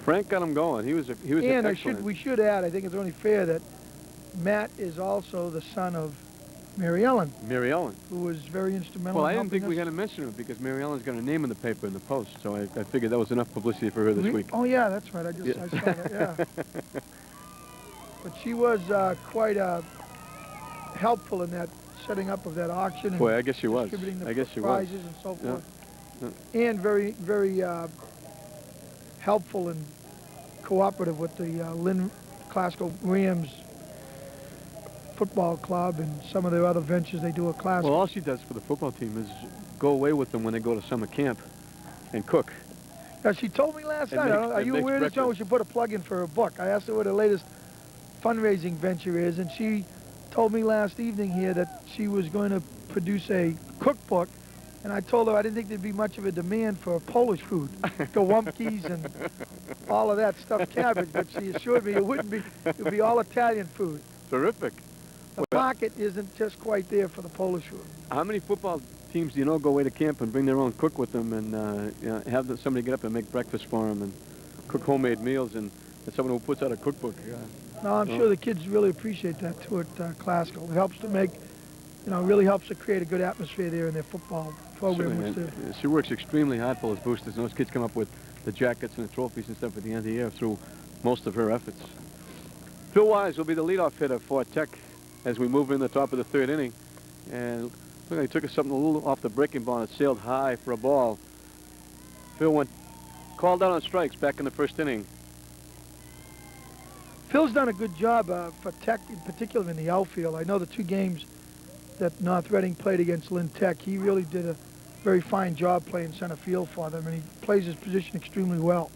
Frank got him going. He was excellent. We should add, I think it's only fair that Matt is also the son of Mary Ellen. Mary Ellen. Who was very instrumental. Well, in I didn't think helping we us. had to mention it because Mary Ellen's got a name in the paper in the Post, so I figured that was enough publicity for her this week. Oh yeah, that's right. I saw that. Yeah. But she was quite helpful in that setting up of that auction. Boy, and I guess she was. distributing the I guess she was. prizes and so forth. Yeah. And very, very helpful and cooperative with the Lynn Classical Rams football club and some of their other ventures they do at Classical. Well, all she does for the football team is go away with them when they go to summer camp and cook. Now, she told me last night, are you aware that Joe, we should put a plug in for her book? I asked her what her latest fundraising venture is, and she told me last evening here that she was going to produce a cookbook. And I told her I didn't think there'd be much of a demand for Polish food, Gołąbkis and all of that stuffed cabbage. But she assured me it wouldn't be. It would be all Italian food. Terrific. The market isn't just quite there for the Polish food. How many football teams do you know go away to camp and bring their own cook with them and have somebody get up and make breakfast for them and cook homemade meals and someone who puts out a cookbook? No, I'm sure the kids really appreciate that too at Classical. It helps to make you know, really helps to create a good atmosphere there in their football program. Certainly, and she works extremely hard for those boosters, and those kids come up with the jackets and the trophies and stuff at the end of the year through most of her efforts. Phil Wise will be the leadoff hitter for Tech as we move in the top of the third inning. And look, he took something a little off the breaking ball and it sailed high for a ball. Phil went called out on strikes back in the first inning. Phil's done a good job for Tech, in particular in the outfield. I know the 2 games that North Reading played against Lynn Tech, he really did a very fine job playing center field for them, and he plays his position extremely well.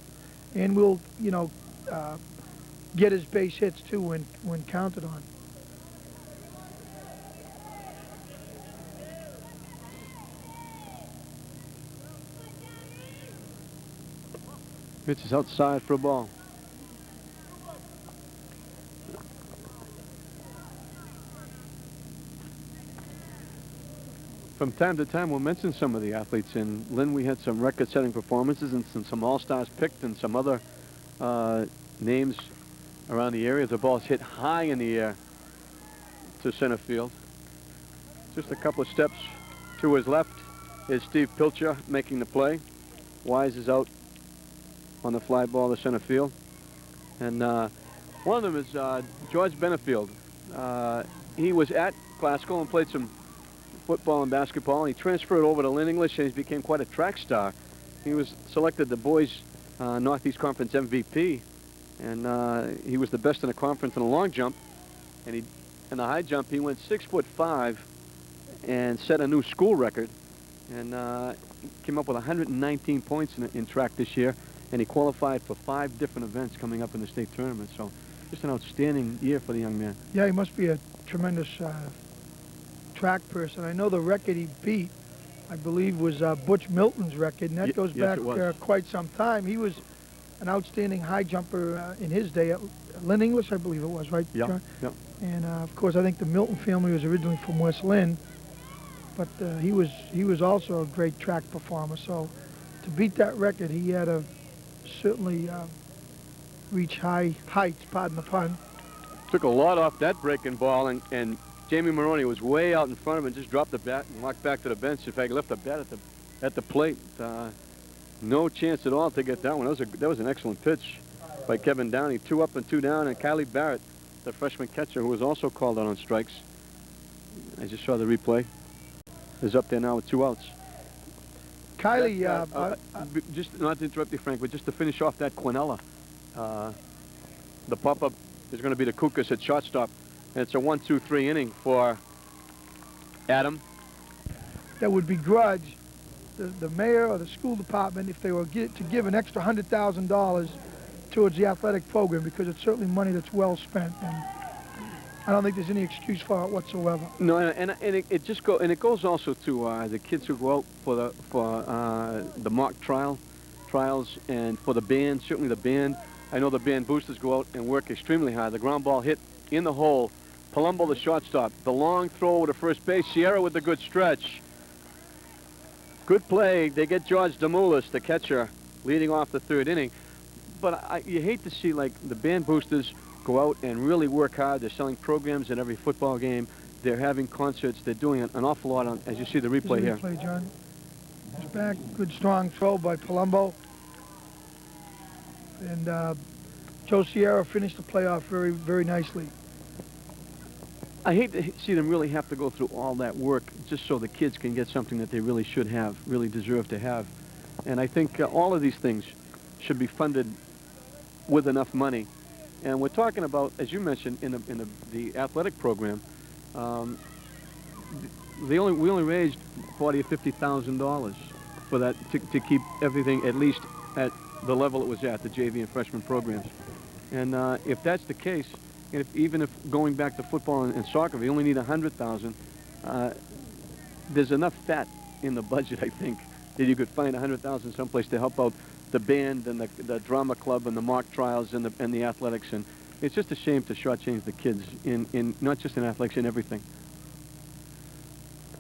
And will, you know, get his base hits too when counted on. Pitch is outside for a ball. From time to time, we'll mention some of the athletes. In Lynn, we had some record-setting performances and some all-stars picked and some other names around the area. The ball's hit high in the air to center field. Just a couple of steps to his left is Steve Pilcher making the play. Wise is out on the fly ball to center field. And one of them is George Benefield. He was at Glasgow and played some football and basketball, and he transferred over to Lynn English and he became quite a track star. He was selected the boys Northeast Conference MVP, and he was the best in the conference in the long jump, and in the high jump he went 6'5" and set a new school record, and he came up with 119 points in track this year, and he qualified for 5 different events coming up in the state tournament. So just an outstanding year for the young man. Yeah, he must be a tremendous track person. I know the record he beat, I believe, was Butch Milton's record, and that goes back quite some time. He was an outstanding high jumper in his day at Lynn English, I believe it was, right? Yeah. John? Yep. And of course, I think the Milton family was originally from West Lynn, but he was also a great track performer. So to beat that record, he had to certainly reach high heights, pardon the pun. Took a lot off that breaking ball, and Jamie Maroney was way out in front of him and just dropped the bat and walked back to the bench. In fact, left the bat at the plate. No chance at all to get that one. That was an excellent pitch by Kevin Downey. 2 up and 2 down, and Kylie Barrett, the freshman catcher, who was also called out on strikes. I just saw the replay. Is up there now with 2 outs. Kylie, just not to interrupt you, Frank, but just to finish off that Quinella, the pop-up is going to be the Kukas at shortstop. And it's a 1-2-3 inning for Adam. that would begrudge the mayor or the school department if they were to give an extra $100,000 towards the athletic program, because it's certainly money that's well spent, and I don't think there's any excuse for it whatsoever. No, and it goes also to the kids who go out for the mock trials and for the band. Certainly the band. I know the band boosters go out and work extremely hard. The ground ball hit in the hole. Palumbo, the shortstop. The long throw to first base. Sierra with the good stretch. Good play. They get George Demoulas, the catcher, leading off the 3rd inning. But you hate to see, like, the band boosters go out and really work hard. They're selling programs in every football game. They're having concerts. They're doing an awful lot on, as you see the replay here. Replay, John. It's back. Good strong throw by Palumbo. And Joe Sierra finished the playoff very, very nicely. I hate to see them really have to go through all that work just so the kids can get something that they really should have, really deserve to have. And I think all of these things should be funded with enough money. And we're talking about, as you mentioned, in the athletic program, we only raised $40,000 or $50,000 for that to keep everything at least at the level it was at, the JV and freshman programs. And if that's the case, and even if going back to football and soccer, we only need $100,000, there's enough fat in the budget, I think, that you could find $100,000 someplace to help out the band and the drama club and the mock trials and the athletics. And it's just a shame to shortchange the kids in not just in athletics, in everything.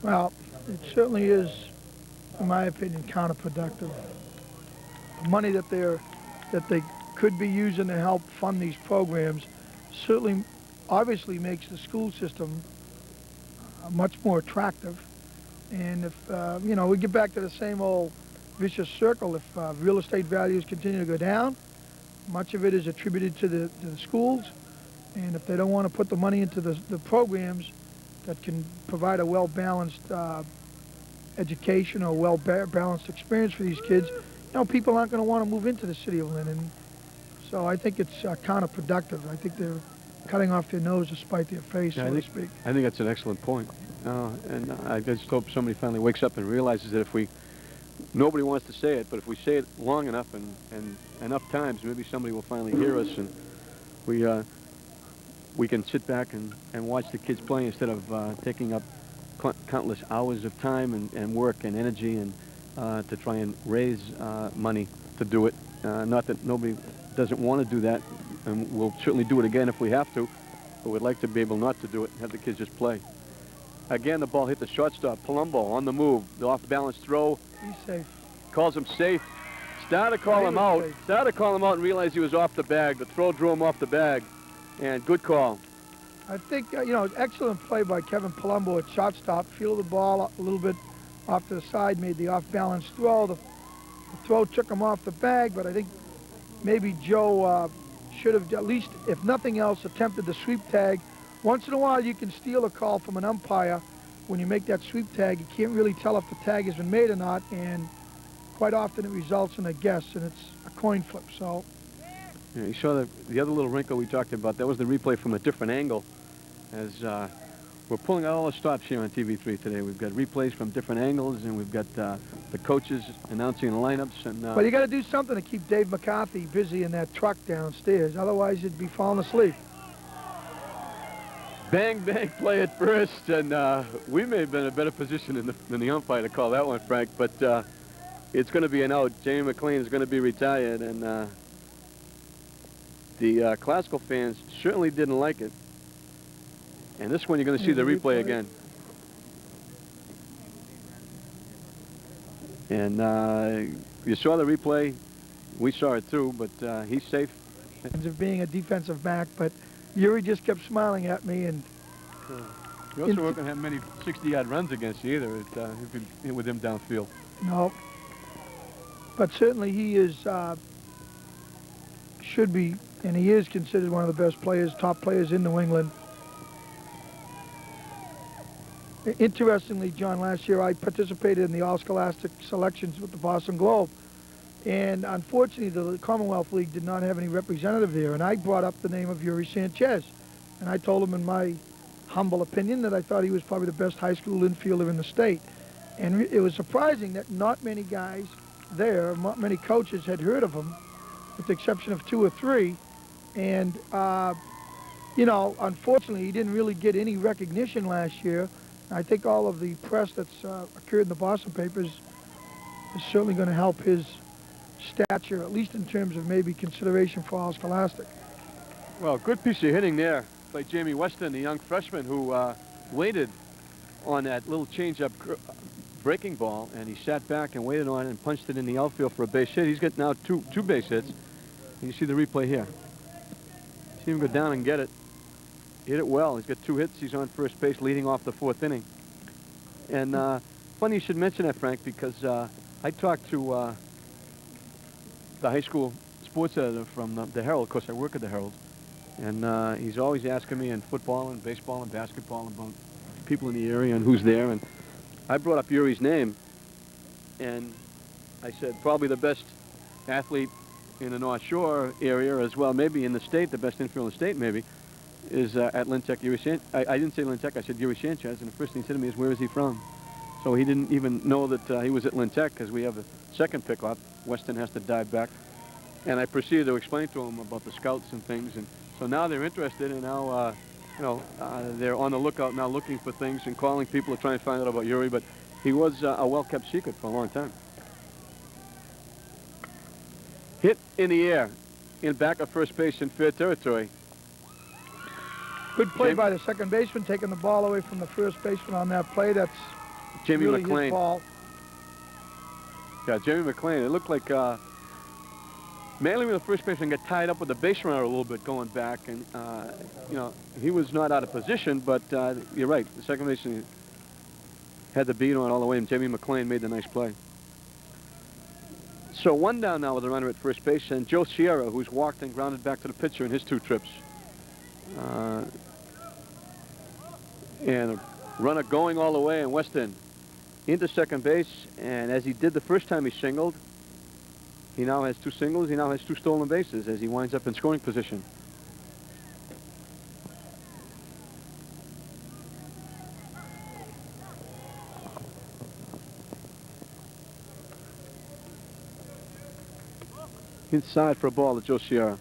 Well, it certainly is, in my opinion, counterproductive. The money that they could be using to help fund these programs certainly, obviously, makes the school system much more attractive. And if, you know, we get back to the same old vicious circle, if real estate values continue to go down, much of it is attributed to the schools. And if they don't want to put the money into the programs that can provide a well-balanced education or well-balanced experience for these kids, you know, people aren't going to want to move into the city of Lynn. And so I think it's counterproductive. I think they're cutting off their nose to spite their face, so to speak. I think that's an excellent point. And I just hope somebody finally wakes up and realizes that nobody wants to say it, but if we say it long enough and enough times, maybe somebody will finally hear us, and we can sit back and watch the kids play instead of taking up countless hours of time and work and energy and to try and raise money to do it. Not that nobody doesn't want to do that, and we'll certainly do it again if we have to, but we'd like to be able not to do it and have the kids just play. Again, the ball hit the shortstop. Palumbo on the move. The off-balance throw. He's safe. Calls him safe. Started to call him out. Started to call him out and realized he was off the bag. The throw drew him off the bag. And good call. I think, you know, excellent play by Kevin Palumbo at shortstop. Fielded the ball a little bit off to the side, made the off-balance throw. The throw took him off the bag, but I think maybe Joe should have, at least, if nothing else, attempted the sweep tag. Once in a while, you can steal a call from an umpire. When you make that sweep tag, you can't really tell if the tag has been made or not, and quite often it results in a guess, and it's a coin flip. So, yeah, you saw the other little wrinkle we talked about. That was the replay from a different angle. As we're pulling out all the stops here on TV3 today. We've got replays from different angles, and we've got the coaches announcing the lineups. And but you got to do something to keep Dave McCarthy busy in that truck downstairs. Otherwise, you'd be falling asleep. Bang, bang play at first, and we may have been in a better position than the umpire to call that one, Frank, but it's going to be an out. Jamie Mcclain is going to be retired, and the classical fans certainly didn't like it. And this one, you're going to see the replay again. And you saw the replay. We saw it too, but he's safe. In terms of being a defensive back, but Yuri just kept smiling at me. And you also weren't going to have many 60-yard runs against you either with him downfield. No. But certainly he is, should be, and he is considered one of the best players, top players in New England. Interestingly, John, last year I participated in the All-Scholastic selections with the Boston Globe. And unfortunately, the Commonwealth League did not have any representative there. And I brought up the name of Yuri Sanchez. And I told him in my humble opinion that I thought he was probably the best high school infielder in the state. And it was surprising that not many guys there, not many coaches had heard of him, with the exception of 2 or 3. And, you know, unfortunately, he didn't really get any recognition last year. I think all of the press that's occurred in the Boston papers is certainly going to help his stature, at least in terms of maybe consideration for All-Scholastic. Well, good piece of hitting there by Jamie Weston, the young freshman who waited on that little change-up breaking ball, and he sat back and waited on it and punched it in the outfield for a base hit. He's got now two base hits. And you see the replay here. See him go down and get it. Hit it well. He's got 2 hits. He's on first base leading off the 4th inning. And funny you should mention that, Frank, because I talked to the high school sports editor from the Herald. Of course, I work at the Herald. And he's always asking me in football and baseball and basketball about people in the area and who's there. And I brought up Yuri's name. And I said probably the best athlete in the North Shore area as well, maybe in the state, the best infielder in the state maybe, is at Lynn Tech. Yuri Sanchez. I didn't say Lynn Tech, I said Yuri Sanchez, and the first thing he said to me is, where is he from? So he didn't even know that he was at Lynn Tech, because we have a second pickup. Weston has to dive back. And I proceeded to explain to him about the scouts and things, and so now they're interested, and now, you know, they're on the lookout now looking for things and calling people to try and find out about Yuri, but he was a well-kept secret for a long time. Hit in the air, in back of first base in fair territory. Good play by the second baseman, taking the ball away from the first baseman on that play. That's Jamie really Mcclain. his ball. Yeah, Jamie Mcclain. It looked like Mainly when the first baseman got tied up with the base runner a little bit going back, and you know, he was not out of position, but you're right. The second baseman had the beat on all the way, and Jimmy Mcclain made the nice play. So one down now with a runner at first base, and Joe Sierra, who's walked and grounded back to the pitcher in his 2 trips. And a runner going all the way, and Weston into second base, and as he did the first time he singled, he now has 2 singles. He now has 2 stolen bases as he winds up in scoring position. Inside for a ball to Joe Sierra.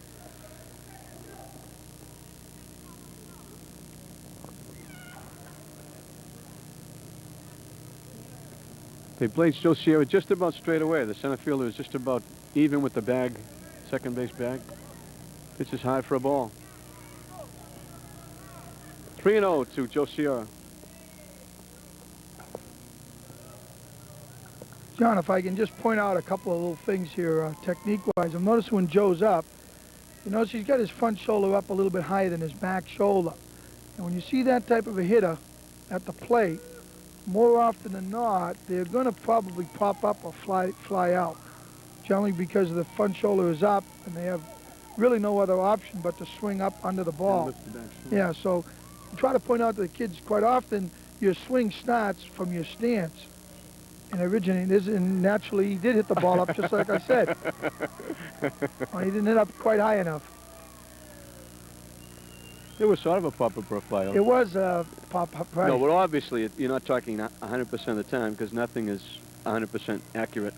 They placed Joe Sierra just about straight away. The center fielder is just about even with the bag, second base bag. Pitch is high for a ball. 3-0 to Joe Sierra. John, if I can just point out a couple of little things here, technique-wise. I've noticed when Joe's up, you notice he's got his front shoulder up a little bit higher than his back shoulder. And when you see that type of a hitter at the plate, more often than not, they're going to probably pop up or fly out. Generally because the front shoulder is up, and they have really no other option but to swing up under the ball. Yeah, so try to point out to the kids quite often, your swing starts from your stance. And originating, and naturally he did hit the ball up just like I said. Well, he didn't hit up quite high enough. It was sort of a pop-up or a fly-out. It was a pop-up, right. No, but obviously you're not talking 100% of the time because nothing is 100% accurate.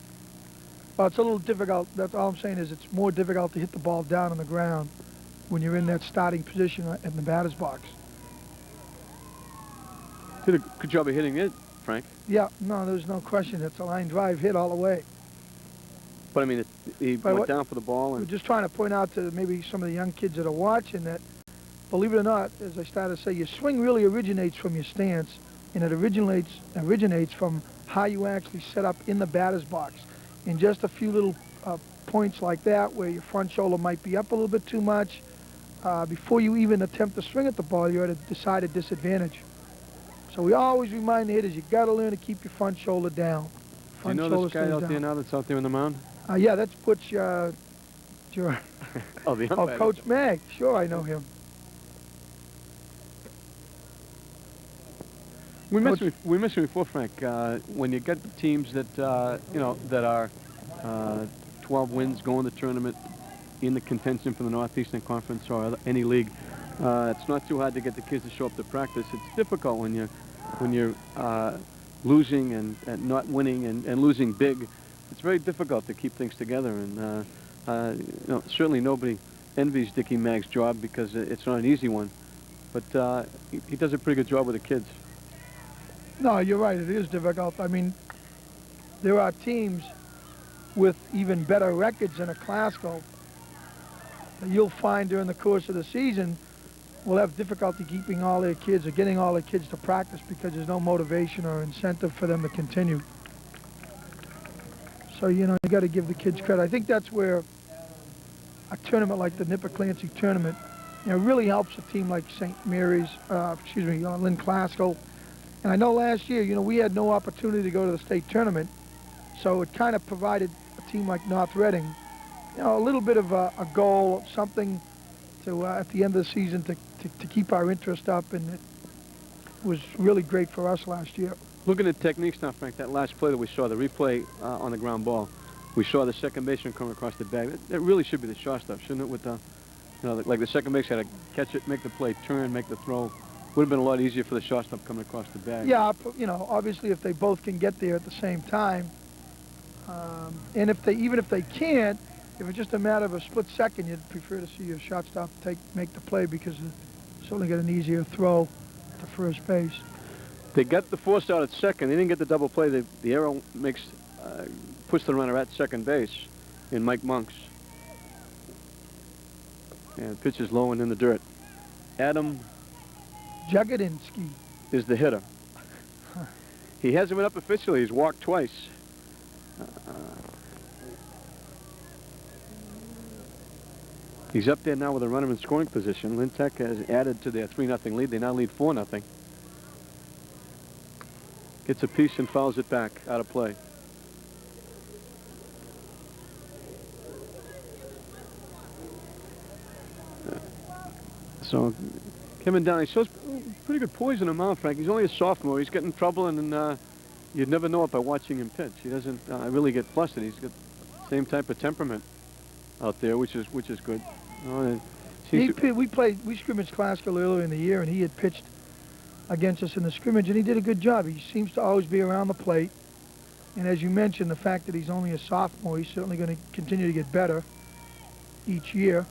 Well, it's a little difficult. That's all I'm saying is it's more difficult to hit the ball down on the ground when you're in that starting position in the batter's box. Did a good job of hitting it, Frank. Yeah, no, there's no question. It's a line drive hit all the way. But I mean, he went down for the ball. And we're just trying to point out to maybe some of the young kids that are watching that, believe it or not, as I started to say, your swing really originates from your stance, and it originates from how you actually set up in the batter's box. In just a few little points like that where your front shoulder might be up a little bit too much, before you even attempt to swing at the ball, you're at a decided disadvantage. So we always remind the hitters, you got to learn to keep your front shoulder down. Do you know this guy out there now that's out there in the mound? Yeah, that's Butch, Jaron. Oh, the umpire. Oh, Coach Mag. Sure, I know him. We mentioned before, Frank, when you get teams that, you know, that are 12 wins going to the tournament in the contention for the Northeastern Conference or any league, it's not too hard to get the kids to show up to practice. It's difficult when you're losing and not winning and losing big. It's very difficult to keep things together. And you know, certainly nobody envies Dickie Mag's job because it's not an easy one. But he does a pretty good job with the kids. No, you're right. It is difficult. I mean, there are teams with even better records than a Classical that you'll find during the course of the season will have difficulty keeping all their kids or getting all their kids to practice because there's no motivation or incentive for them to continue. So, you know, you got to give the kids credit. I think that's where a tournament like the Clancy tournament, you know, really helps a team like St. Mary's, Lynn Classical. And I know last year, you know, we had no opportunity to go to the state tournament, so it kind of provided a team like North Reading, you know, a little bit of a goal, something to, at the end of the season to keep our interest up, and it was really great for us last year. Looking at techniques now, Frank, that last play that we saw, the replay on the ground ball, we saw the second baseman come across the bag. That really should be the shortstop, shouldn't it? With the, you know, like the second baseman had to catch it, make the play, turn, make the throw. Would have been a lot easier for the shortstop coming across the bag. Yeah, you know, obviously if they both can get there at the same time, and even if they can't, if it's just a matter of a split second, you'd prefer to see your shortstop make the play because it's only got an easier throw to first base. They got the force out at second. They didn't get the double play. The arrow puts the runner at second base in Mike Monks. And the pitch is low and in the dirt. Adam Jagodinsky is the hitter. He hasn't been up officially. He's walked twice. He's up there now with a runner in scoring position. Lynn Tech has added to their 3-0 lead. They now lead 4-0. Gets a piece and fouls it back out of play. So Kevin Downey shows pretty good poise in him out, Frank. He's only a sophomore. He's getting in trouble, and you'd never know it by watching him pitch. He doesn't really get flustered. He's got the same type of temperament out there, which is good. We scrimmaged Classical earlier in the year, and he had pitched against us in the scrimmage, and he did a good job. He seems to always be around the plate, and as you mentioned, the fact that he's only a sophomore, he's certainly going to continue to get better each year,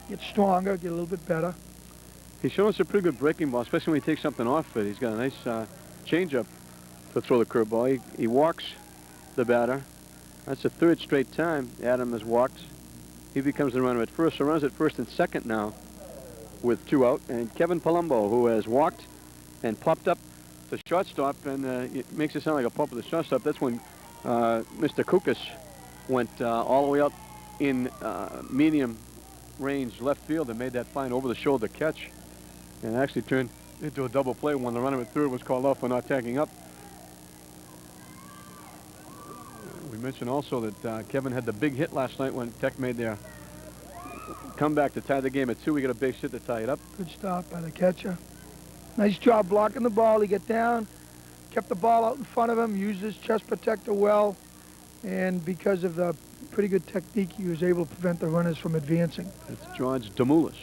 get stronger, get a little bit better. He's shown us a pretty good breaking ball, especially when he takes something off it. He's got a nice changeup to throw the curveball. He walks the batter. That's the third straight time Adam has walked. He becomes the runner at first, so runs at first and second now with 2 out. And Kevin Palumbo, who has walked and popped up to shortstop, and it makes it sound like a pop at the shortstop. That's when Mr. Kukas went all the way up in medium range left field and made that fine over-the-shoulder catch, and actually turned into a double play when the runner at third was called off for not tagging up. We mentioned also that Kevin had the big hit last night when Tech made their comeback to tie the game at 2. We got a base hit to tie it up. Good stop by the catcher. Nice job blocking the ball. He got down, kept the ball out in front of him, used his chest protector well, and because of the pretty good technique, he was able to prevent the runners from advancing. It's George Demoulas.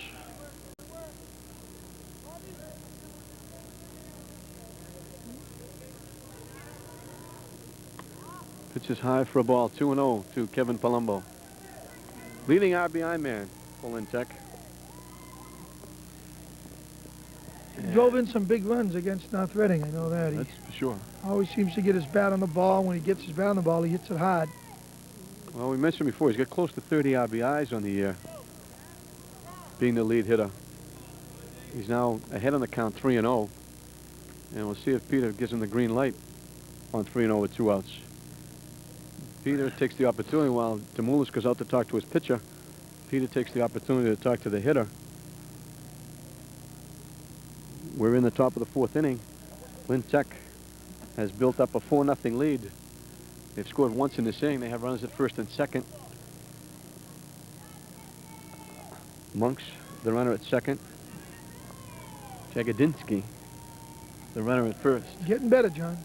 Pitches high for a ball, 2-0 to Kevin Palumbo. Leading RBI man for Lynn Tech. He drove in some big runs against North Reading, I know that. That's for sure. Always seems to get his bat on the ball. When he gets his bat on the ball, he hits it hard. Well, we mentioned before, he's got close to 30 RBIs on the year, being the lead hitter. He's now ahead on the count, 3-0. And we'll see if Peter gives him the green light on 3-0 with 2 outs. Peter takes the opportunity while Demoulas goes out to talk to his pitcher. Peter takes the opportunity to talk to the hitter. We're in the top of the 4th inning. Lynn Tech has built up a 4-0 lead. They've scored once in this inning. They have runners at first and second. Monks, the runner at second. Jagodinsky, the runner at first. Getting better, John.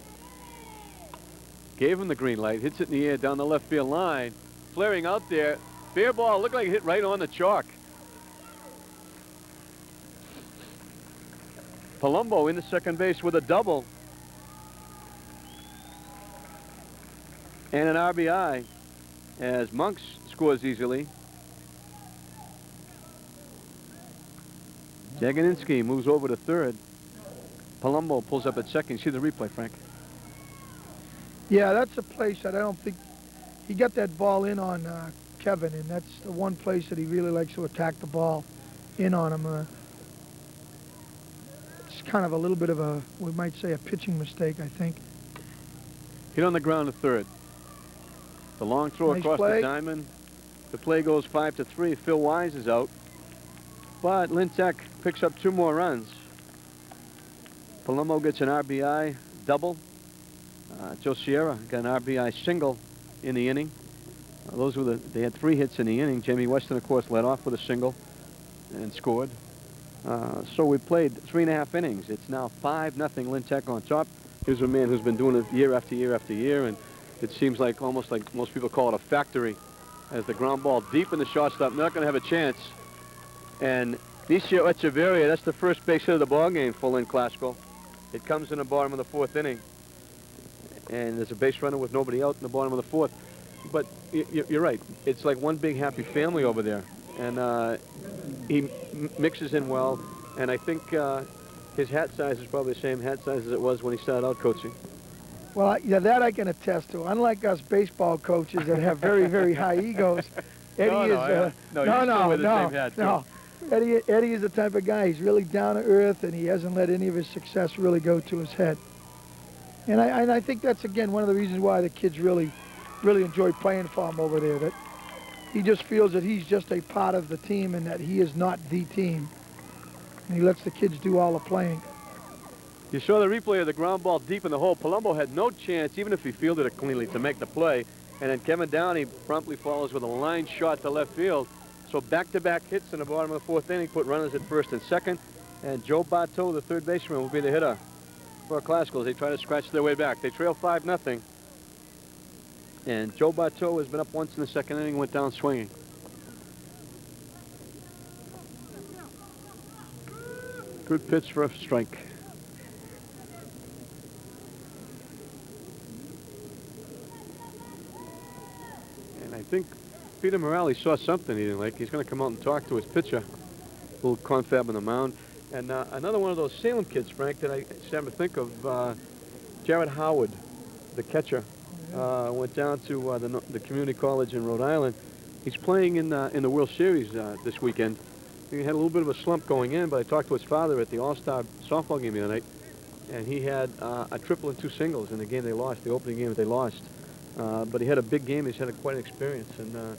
Gave him the green light, hits it in the air down the left field line. Flaring out there. Fair ball, looked like it hit right on the chalk. Palumbo into second base with a double. And an RBI as Monks scores easily. Jagodinsky moves over to third. Palumbo pulls up at second. See the replay, Frank? Yeah, that's a place that I don't think he got that ball in on Kevin, and that's the one place that he really likes to attack the ball in on him. It's kind of a little bit of a, we might say, a pitching mistake, I think. Hit on the ground at third. The long throw Nice across play. the diamond. The play goes 5-3. Phil Wise is out. But Lynn Tech picks up 2 more runs. Palumbo gets an RBI double. Joe Sierra got an RBI single in the inning. Those were they had 3 hits in the inning. Jamie Weston, of course, led off with a single and scored. So we played 3.5 innings. It's now 5-0 Lynn Tech on top. Here's a man who's been doing it year after year after year, and it seems like almost like most people call it a factory. As the ground ball deep in the shortstop, not going to have a chance. And Nisio Echeverria, that's the first base hit of the ball game for Lynn Classical. It comes in the bottom of the 4th inning. And there's a base runner with nobody out in the bottom of the 4th. But you're right. It's like one big happy family over there. And he mixes in well. And I think his hat size is probably the same hat size as it was when he started out coaching. Well, yeah, that I can attest to. Unlike us baseball coaches that have very, very high egos, Eddie Eddie is the type of guy. He's really down to earth, and he hasn't let any of his success really go to his head. And I think that's, again, one of the reasons why the kids really enjoy playing for him over there. That he just feels that he's just a part of the team and that he is not the team. And he lets the kids do all the playing. You saw the replay of the ground ball deep in the hole. Palumbo had no chance, even if he fielded it cleanly, to make the play. And then Kevin Downey promptly follows with a line shot to left field. So back-to-back hits in the bottom of the fourth inning put runners at first and second. And Joe Bartow, the third baseman, will be the hitter for Classical as they try to scratch their way back. They trail 5-0. And Joe Bartow has been up once in the second inning, went down swinging. Good pitch for a strike. And I think Peter Morale saw something he didn't like. He's going to come out and talk to his pitcher. A little confab on the mound. And another one of those Salem kids, Frank, that I started to think of, Jaron Howard, the catcher, went down to the community college in Rhode Island. He's playing in the World Series this weekend. He had a little bit of a slump going in, but I talked to his father at the All-Star softball game the other night, and he had a triple and 2 singles in the game they lost, the opening game that they lost. But he had a big game. He's had quite an experience. And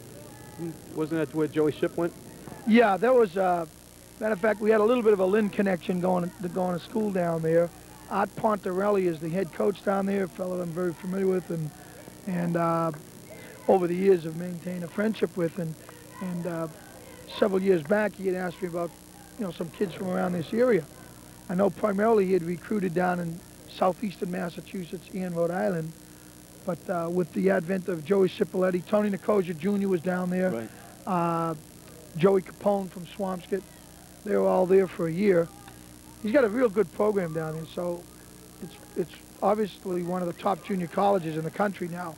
wasn't that where Joey Shipp went? Yeah, that was, matter of fact, we had a little bit of a Lynn connection going to school down there. Art Pontarelli is the head coach down there, a fellow I'm very familiar with, and over the years have maintained a friendship with. And several years back, he had asked me about, some kids from around this area. I know primarily he had recruited down in southeastern Massachusetts and Rhode Island, but with the advent of Joey Cipoletti, Tony Nicosia Jr. was down there, right. Joey Capone from Swampscott, they were all there for a year. He's got a real good program down there, so it's obviously one of the top junior colleges in the country now.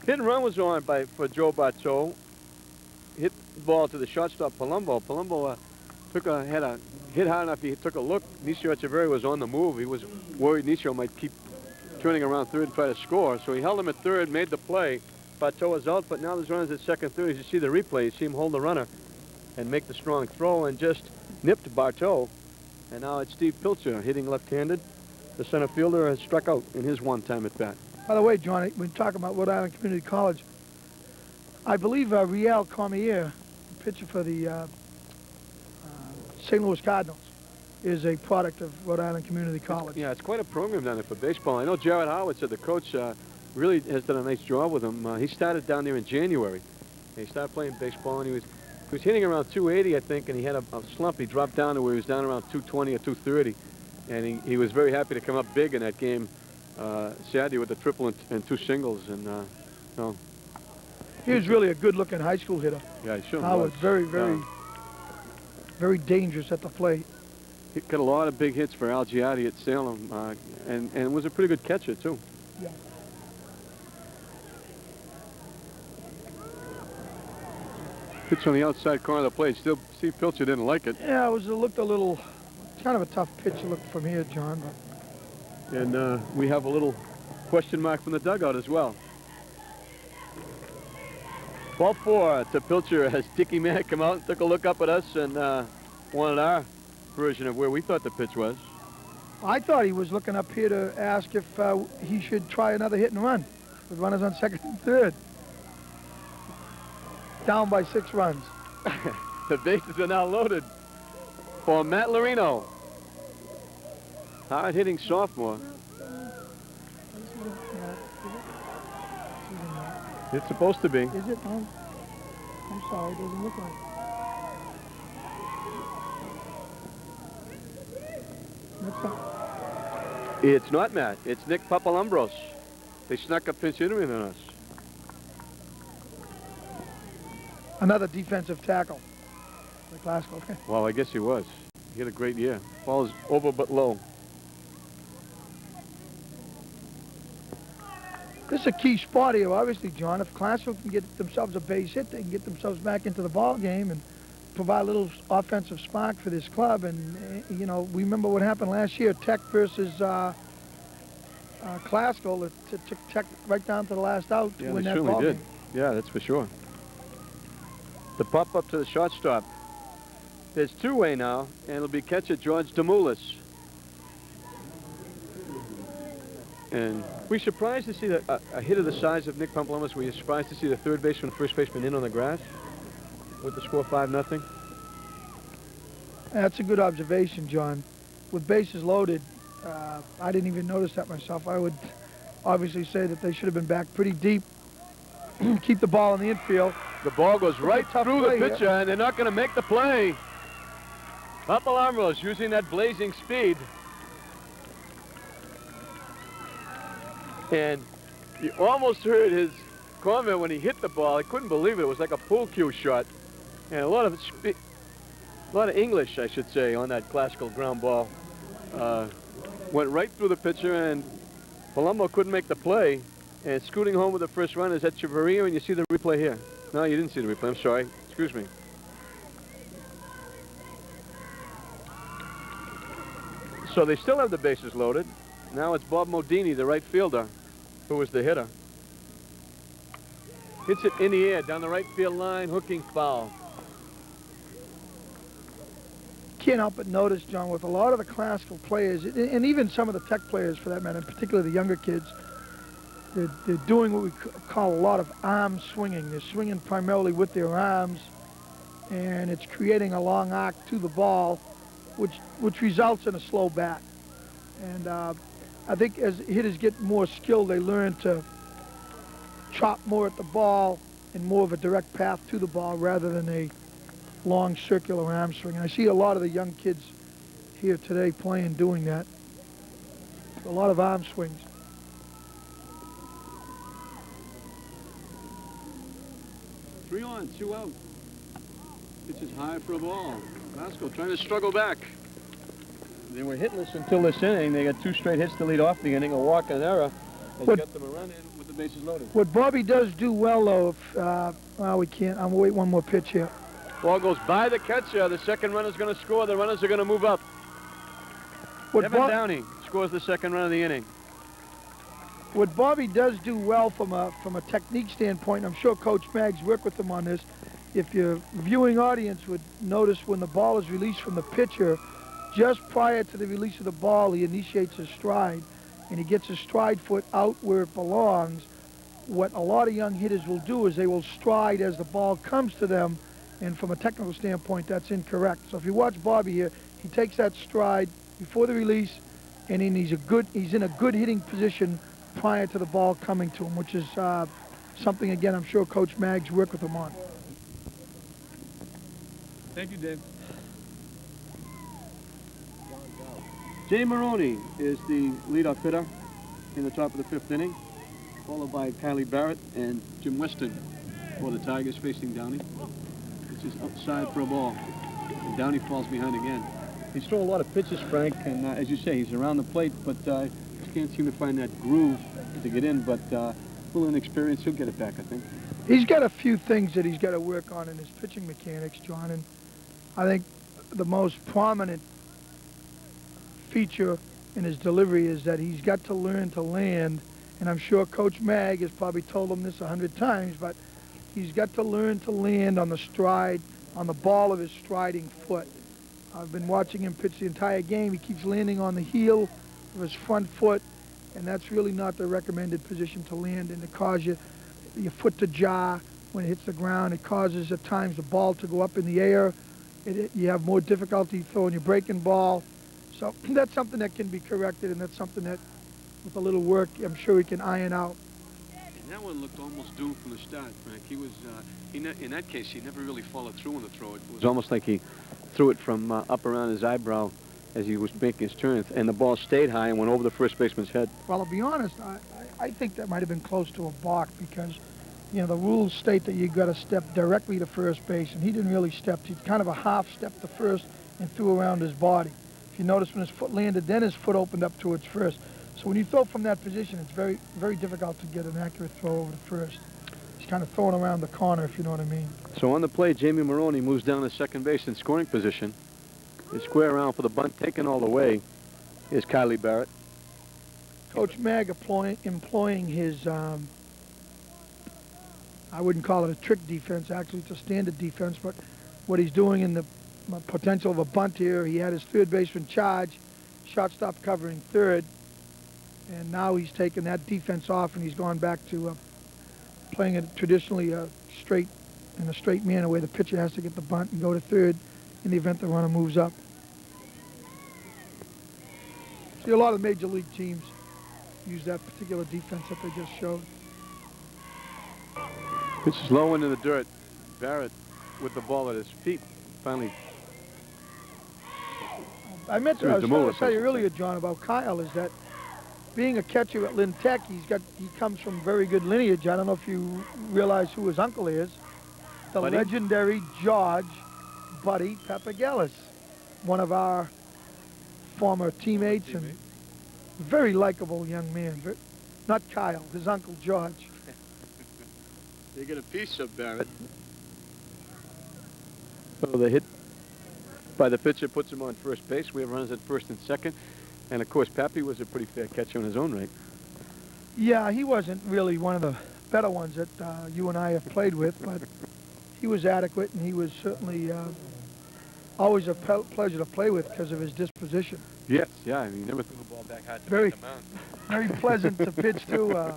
Hit and run was on for Joe Bartow. Hit the ball to the shortstop, Palumbo. Palumbo had a hit hard enough. He took a look. Nisio Echeverri was on the move. He was worried Nisio might keep turning around third and try to score. So he held him at third, made the play. Bartow was out, but now there's runners at second, third. As you see the replay, you see him hold the runner and make the strong throw and just nipped Bartow. And now it's Steve Pilcher hitting left-handed. The center fielder has struck out in his one-time at bat. By the way, John, when talking about Rhode Island Community College, I believe Riel Cormier, pitcher for the St. Louis Cardinals, is a product of Rhode Island Community College. Yeah, it's quite a program down there for baseball. I know Jaron Howard said the coach really has done a nice job with him. He started down there in January. He started playing baseball, and he was hitting around 280, I think, and he had a slump. He dropped down to where he was down around 220 or 230, and he was very happy to come up big in that game Saturday with a triple and 2 singles. And he was really a good-looking high school hitter. Yeah, he sure Howard, was. Very dangerous at the plate. He got a lot of big hits for Al Giatti at Salem, and was a pretty good catcher, too. Yeah. Pitch on the outside corner of the plate. Still, Steve Pilcher didn't like it. Yeah, it looked a little, kind of a tough pitch to look from here, John. But. And we have a little question mark from the dugout as well. Ball 4 to Pilcher as Dickie Mann come out and took a look up at us and wanted our version of where we thought the pitch was. I thought he was looking up here to ask if he should try another hit and run with runners on second and third. Down by 6 runs. The bases are now loaded for Matt Lorino. Hard-hitting sophomore. It's supposed to be. Is it? Oh, I'm sorry, it doesn't look like it. That's not. It's not Matt. It's Nick Papalumbros. They snuck a pinch hitter in on us. Another defensive tackle. The Classical. Well, I guess he was. He had a great year. Ball is over but low. This is a key spot here, obviously, John. If Classical can get themselves a base hit, they can get themselves back into the ball game and provide a little offensive spark for this club. And, we remember what happened last year, Tech versus Classical. It took Tech right down to the last out to win that ball game. Yeah, they certainly did. Yeah, that's for sure. The pop up to the shortstop. There's two-way now, and it'll be catcher George Demoulas. And were you surprised to see a hitter the size of Nick Pampalomas? Were you surprised to see the third baseman and first baseman in on the grass with the score 5-0? That's a good observation, John. With bases loaded, I didn't even notice that myself. I would obviously say that they should have been back pretty deep, keep the ball in the infield. The ball goes right through the pitcher, and they're not going to make the play. Pampalomas using that blazing speed. And you almost heard his comment when he hit the ball. I couldn't believe it. It was like a pool cue shot. And a lot of English, I should say, on that classical ground ball. Went right through the pitcher, and Palumbo couldn't make the play. And scooting home with the first run is Echeverria, and you see the replay here. No, you didn't see the replay. I'm sorry. Excuse me. So they still have the bases loaded. Now it's Bob Medini, the right fielder, who was the hitter. Hits it in the air, down the right field line, hooking foul. Can't help but notice, John, with a lot of the classical players, and even some of the tech players for that matter, in particular the younger kids, they're doing what we call a lot of arm swinging. They're swinging primarily with their arms, and it's creating a long arc to the ball, which results in a slow bat. And I think as hitters get more skilled, they learn to chop more at the ball and more of a direct path to the ball rather than a long circular arm swing. And I see a lot of the young kids here today playing, doing that. A lot of arm swings. Three on, 2 out. Pitch is high for a ball. Glasgow trying to struggle back. They were hitless until this inning. They got 2 straight hits to lead off the inning, a walk and an error. They got them a run in with the bases loaded. What Bobby does do well, though, if, well, we can't. I'm going to wait one more pitch here. Ball goes by the catcher. The second runner's going to score. The runners are going to move up. Devin Downey scores the second run of the inning. What Bobby does do well from a technique standpoint, I'm sure Coach Maggs worked with him on this, if your viewing audience would notice when the ball is released from the pitcher, just prior to the release of the ball, he initiates his stride, and he gets his stride foot out where it belongs. What a lot of young hitters will do is they will stride as the ball comes to them, and from a technical standpoint, that's incorrect. So if you watch Bobby here, he takes that stride before the release, and then he's in a good hitting position prior to the ball coming to him, which is something, again, I'm sure Coach Maggs worked with him on. Thank you, Dave. Jay Maroney is the leadoff hitter in the top of the 5th inning, followed by Kylie Barrett and Jim Weston for the Tigers facing Downey, which is outside for a ball. And Downey falls behind again. He's thrown a lot of pitches, Frank, and as you say, he's around the plate, but just can't seem to find that groove to get in, but a little inexperience, he'll get it back, I think. He's got a few things that he's got to work on in his pitching mechanics, John, and I think the most prominent feature in his delivery is that he's got to learn to land, and I'm sure Coach Mag has probably told him this 100 times, but he's got to learn to land on the stride, on the ball of his striding foot. I've been watching him pitch the entire game. He keeps landing on the heel of his front foot, and that's really not the recommended position to land in. It causes your foot to jar when it hits the ground. It causes at times the ball to go up in the air. You have more difficulty throwing your breaking ball. So that's something that can be corrected, and that's something that, with a little work, I'm sure he can iron out. And that one looked almost doomed from the start, Frank. He was, in that case, he never really followed through on the throw. It was almost like he threw it from up around his eyebrow as he was making his turn, and the ball stayed high and went over the first baseman's head. Well, I'll be honest, I think that might have been close to a balk because, you know, the rules state that you've got to step directly to first base, and he didn't really step. He kind of a half step to first and threw around his body. If you notice, when his foot landed, then his foot opened up towards first. So when you throw from that position, it's very, very difficult to get an accurate throw over to first. He's kind of throwing around the corner, if you know what I mean. So on the play, Jamie Maroney moves down to second base in scoring position. They square around for the bunt, taken all the way is Kylie Barrett. Coach Mag employing his, I wouldn't call it a trick defense. Actually, it's a standard defense, but what he's doing in the potential of a bunt here, he had his third baseman charge, shortstop covering third, And now he's taken that defense off, and he's gone back to playing it traditionally straight, in a straight manner, where the pitcher has to get the bunt and go to third in the event the runner moves up. See, a lot of major league teams use that particular defense that they just showed. Pitch is low into the dirt. Barrett with the ball at his feet finally. I was trying to tell you earlier, John, about Kyle, is that being a catcher at Lynn Tech, he comes from very good lineage. I don't know if you realize who his uncle is. The legendary George Buddy Papagelis, one of our former teammates and very likable young man. Not Kyle, his uncle George. They get a piece of Barrett. So the hit by the pitcher puts him on first base. We have runners at first and second. And, of course, Pappy was a pretty fair catcher in his own right. Yeah, he wasn't really one of the better ones that you and I have played with, but he was adequate, and he was certainly always a pleasure to play with because of his disposition. Yes, yeah, I mean, he never threw the ball back high to Very, make the mound. very pleasant to pitch to.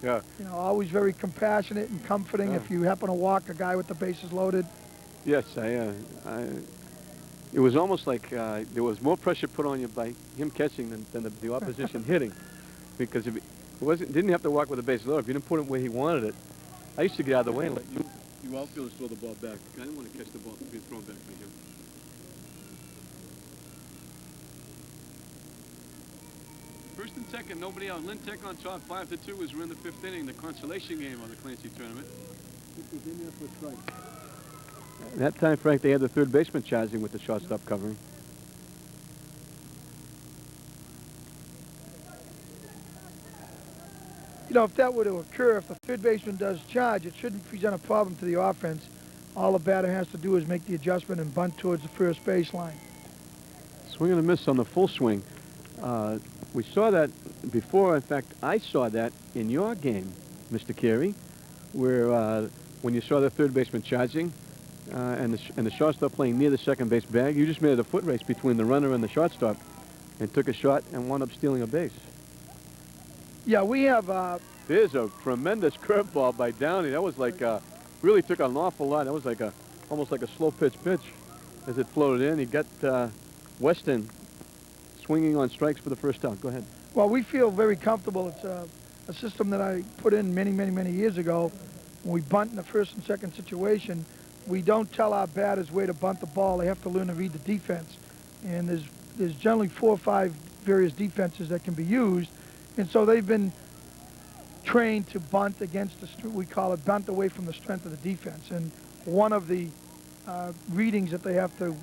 Yeah. You know, always very compassionate and comforting if you happen to walk a guy with the bases loaded. Yes, it was almost like there was more pressure put on you by him catching than the opposition hitting, because if it didn't have to walk with the bases loaded. If you didn't put it where he wanted it, I used to get out of the way and let you outfielders throw the ball back. I didn't want to catch the ball being thrown back by him. First and second, nobody out. Lynn Tech on top, 5-2 as we're in the 5th inning, the consolation game of the Clancy tournament. This was in there for strike. That time, Frank, they had the third baseman charging with the shortstop covering. You know, if that were to occur, if the third baseman does charge, it shouldn't present a problem to the offense. All the batter has to do is make the adjustment and bunt towards the first baseline. Swing and a miss on the full swing. We saw that before. In fact, I saw that in your game, Mr. Carey, where when you saw the third baseman charging and the shortstop playing near the second base bag, you just made it a foot race between the runner and the shortstop and took a shot and wound up stealing a base. Yeah, we have... There's a tremendous curveball by Downey. That was like, really took an awful lot. That was like almost like a slow pitch as it floated in. He got Weston swinging on strikes for the first out. Go ahead. Well, we feel very comfortable. It's a system that I put in many years ago. When we bunt in the first and second situation, we don't tell our batters where to bunt the ball. They have to learn to read the defense. And there's generally 4 or 5 various defenses that can be used. And so they've been trained to bunt against we call it bunt away from the strength of the defense. And one of the readings that they have to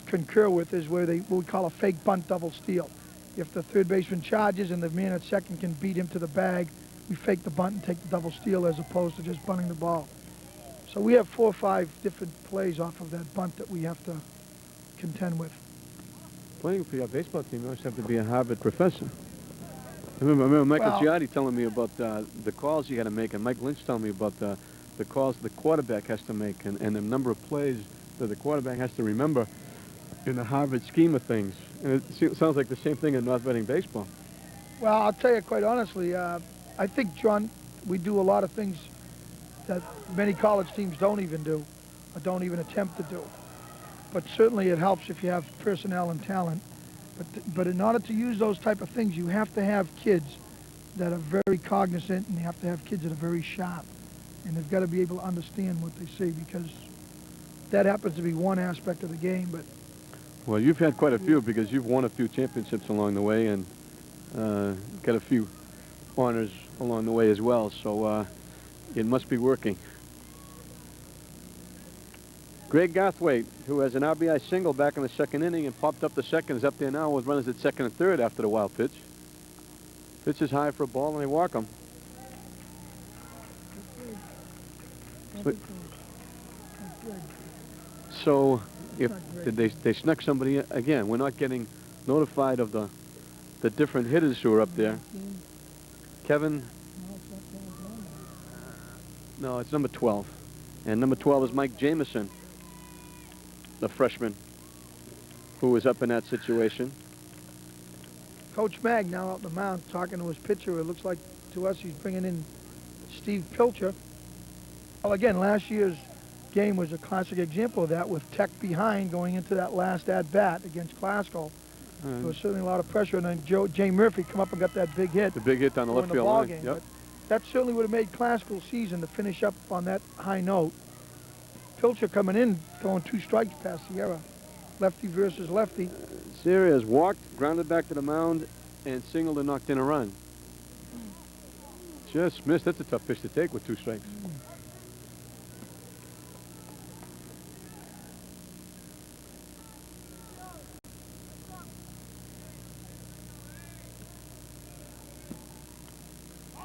concur with is where what we call a fake bunt double steal. If the third baseman charges and the man at second can beat him to the bag, we fake the bunt and take the double steal as opposed to just bunting the ball. So we have 4 or 5 different plays off of that bunt that we have to contend with. Playing for your baseball team, you always have to be a Harvard professor. I remember Michael Giardi telling me about the calls you got to make, and Mike Lynch telling me about the calls the quarterback has to make and the number of plays that the quarterback has to remember in the Harvard scheme of things. And it sounds like the same thing in North Reading baseball. Well, I'll tell you quite honestly, I think, John, we do a lot of things that many college teams don't even do or don't even attempt to do. But certainly it helps if you have personnel and talent. But in order to use those type of things, you have to have kids that are very cognizant, and you have to have kids that are very sharp. And they've got to be able to understand what they say, because that happens to be one aspect of the game. But well, you've had quite a few, because you've won a few championships along the way and got a few honors along the way as well. So it must be working. Greg Garthwaite, who has an RBI single back in the 2nd inning and popped up the second, is up there now with runners at 2nd and 3rd after the wild pitch. Pitch is high for a ball, and they walk him. So if they snuck somebody again, we're not getting notified of the different hitters who are up there. Kevin, no, it's number 12. And number 12 is Mike Jameson, the freshman, who was up in that situation. Coach Mag now out on the mound talking to his pitcher. It looks like to us he's bringing in Steve Pilcher. Well, again, last year's game was a classic example of that, with Tech behind going into that last at-bat against Glasgow. There was certainly a lot of pressure, and then Jay Murphy come up and got that big hit. The big hit on the left field line. Yep. But that certainly would have made Glasgow's season to finish up on that high note. Pilcher coming in, throwing 2 strikes past Sierra. Lefty versus lefty. Sierra has walked, grounded back to the mound, and singled and knocked in a run. Just missed. That's a tough pitch to take with 2 strikes.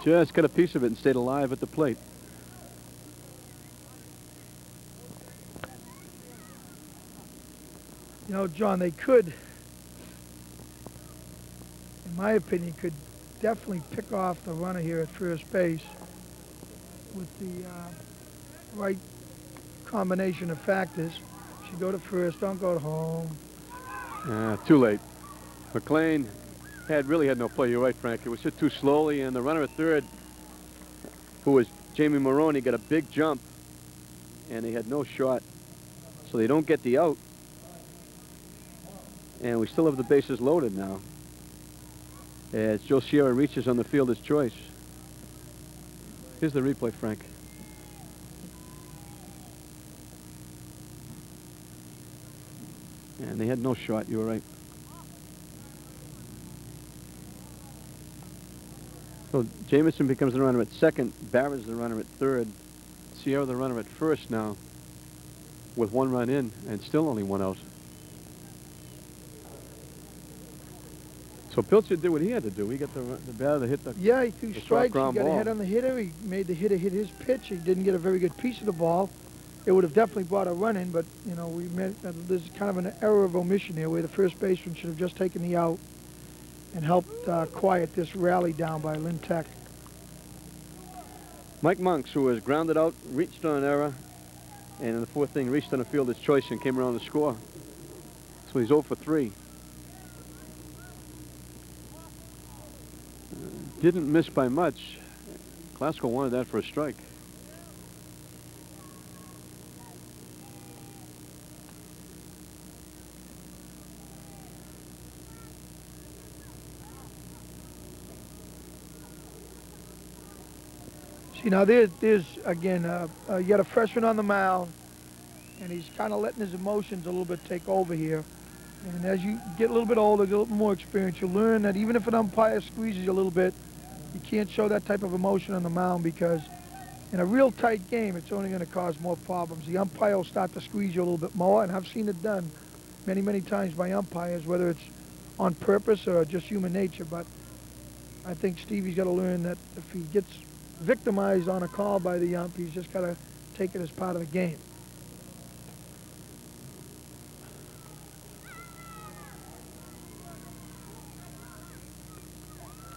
Just got a piece of it and stayed alive at the plate. You know, John, they could, in my opinion, could definitely pick off the runner here at first base with the right combination of factors. Should go to first, don't go to home. Too late. Mcclain really had no play. You're right, Frank. It was hit too slowly, and the runner at third, who was Jamie Maroney, got a big jump, and he had no shot. So they don't get the out. And we still have the bases loaded now, as Joe Sierra reaches on the fielder's choice. Here's the replay, Frank. And they had no shot. You were right. So Jamison becomes the runner at second. Barra's the runner at third. Sierra the runner at first now, with 1 run in and still only 1 out. So Pilcher did what he had to do. He got the batter to hit the he threw strikes. He got ball. a hit on the hitter. He made the hitter hit his pitch. He didn't get a very good piece of the ball. It would have definitely brought a run in, but you know, there's kind of an error of omission here, where the first baseman should have just taken the out and helped quiet this rally down by Lynn Tech. Mike Monks, who was grounded out, reached on an error, and in the 4th inning reached on a fielder's choice and came around to score. So he's 0 for 3. Didn't miss by much. Glasgow wanted that for a strike. See, now there's again, you got a freshman on the mound, and he's kind of letting his emotions a little bit take over here. And as you get a little bit older, get a little more experience, you learn that even if an umpire squeezes you a little bit, you can't show that type of emotion on the mound, because in a real tight game, it's only going to cause more problems. The umpire will start to squeeze you a little bit more, and I've seen it done many, many times by umpires, whether it's on purpose or just human nature. But I think Stevie's got to learn that if he gets victimized on a call by the ump, he's just got to take it as part of the game.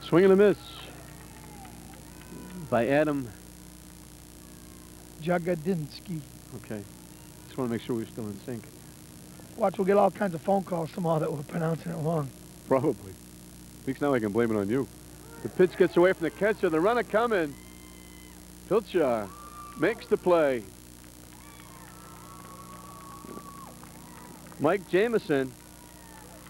Swing and a miss by Adam Jagadinsky. Okay. Just want to make sure we're still in sync. Watch, we'll get all kinds of phone calls tomorrow that we're pronouncing it wrong. Probably. At least now I can blame it on you. The pitch gets away from the catcher. The runner coming. Pilcher makes the play. Mike Jamison.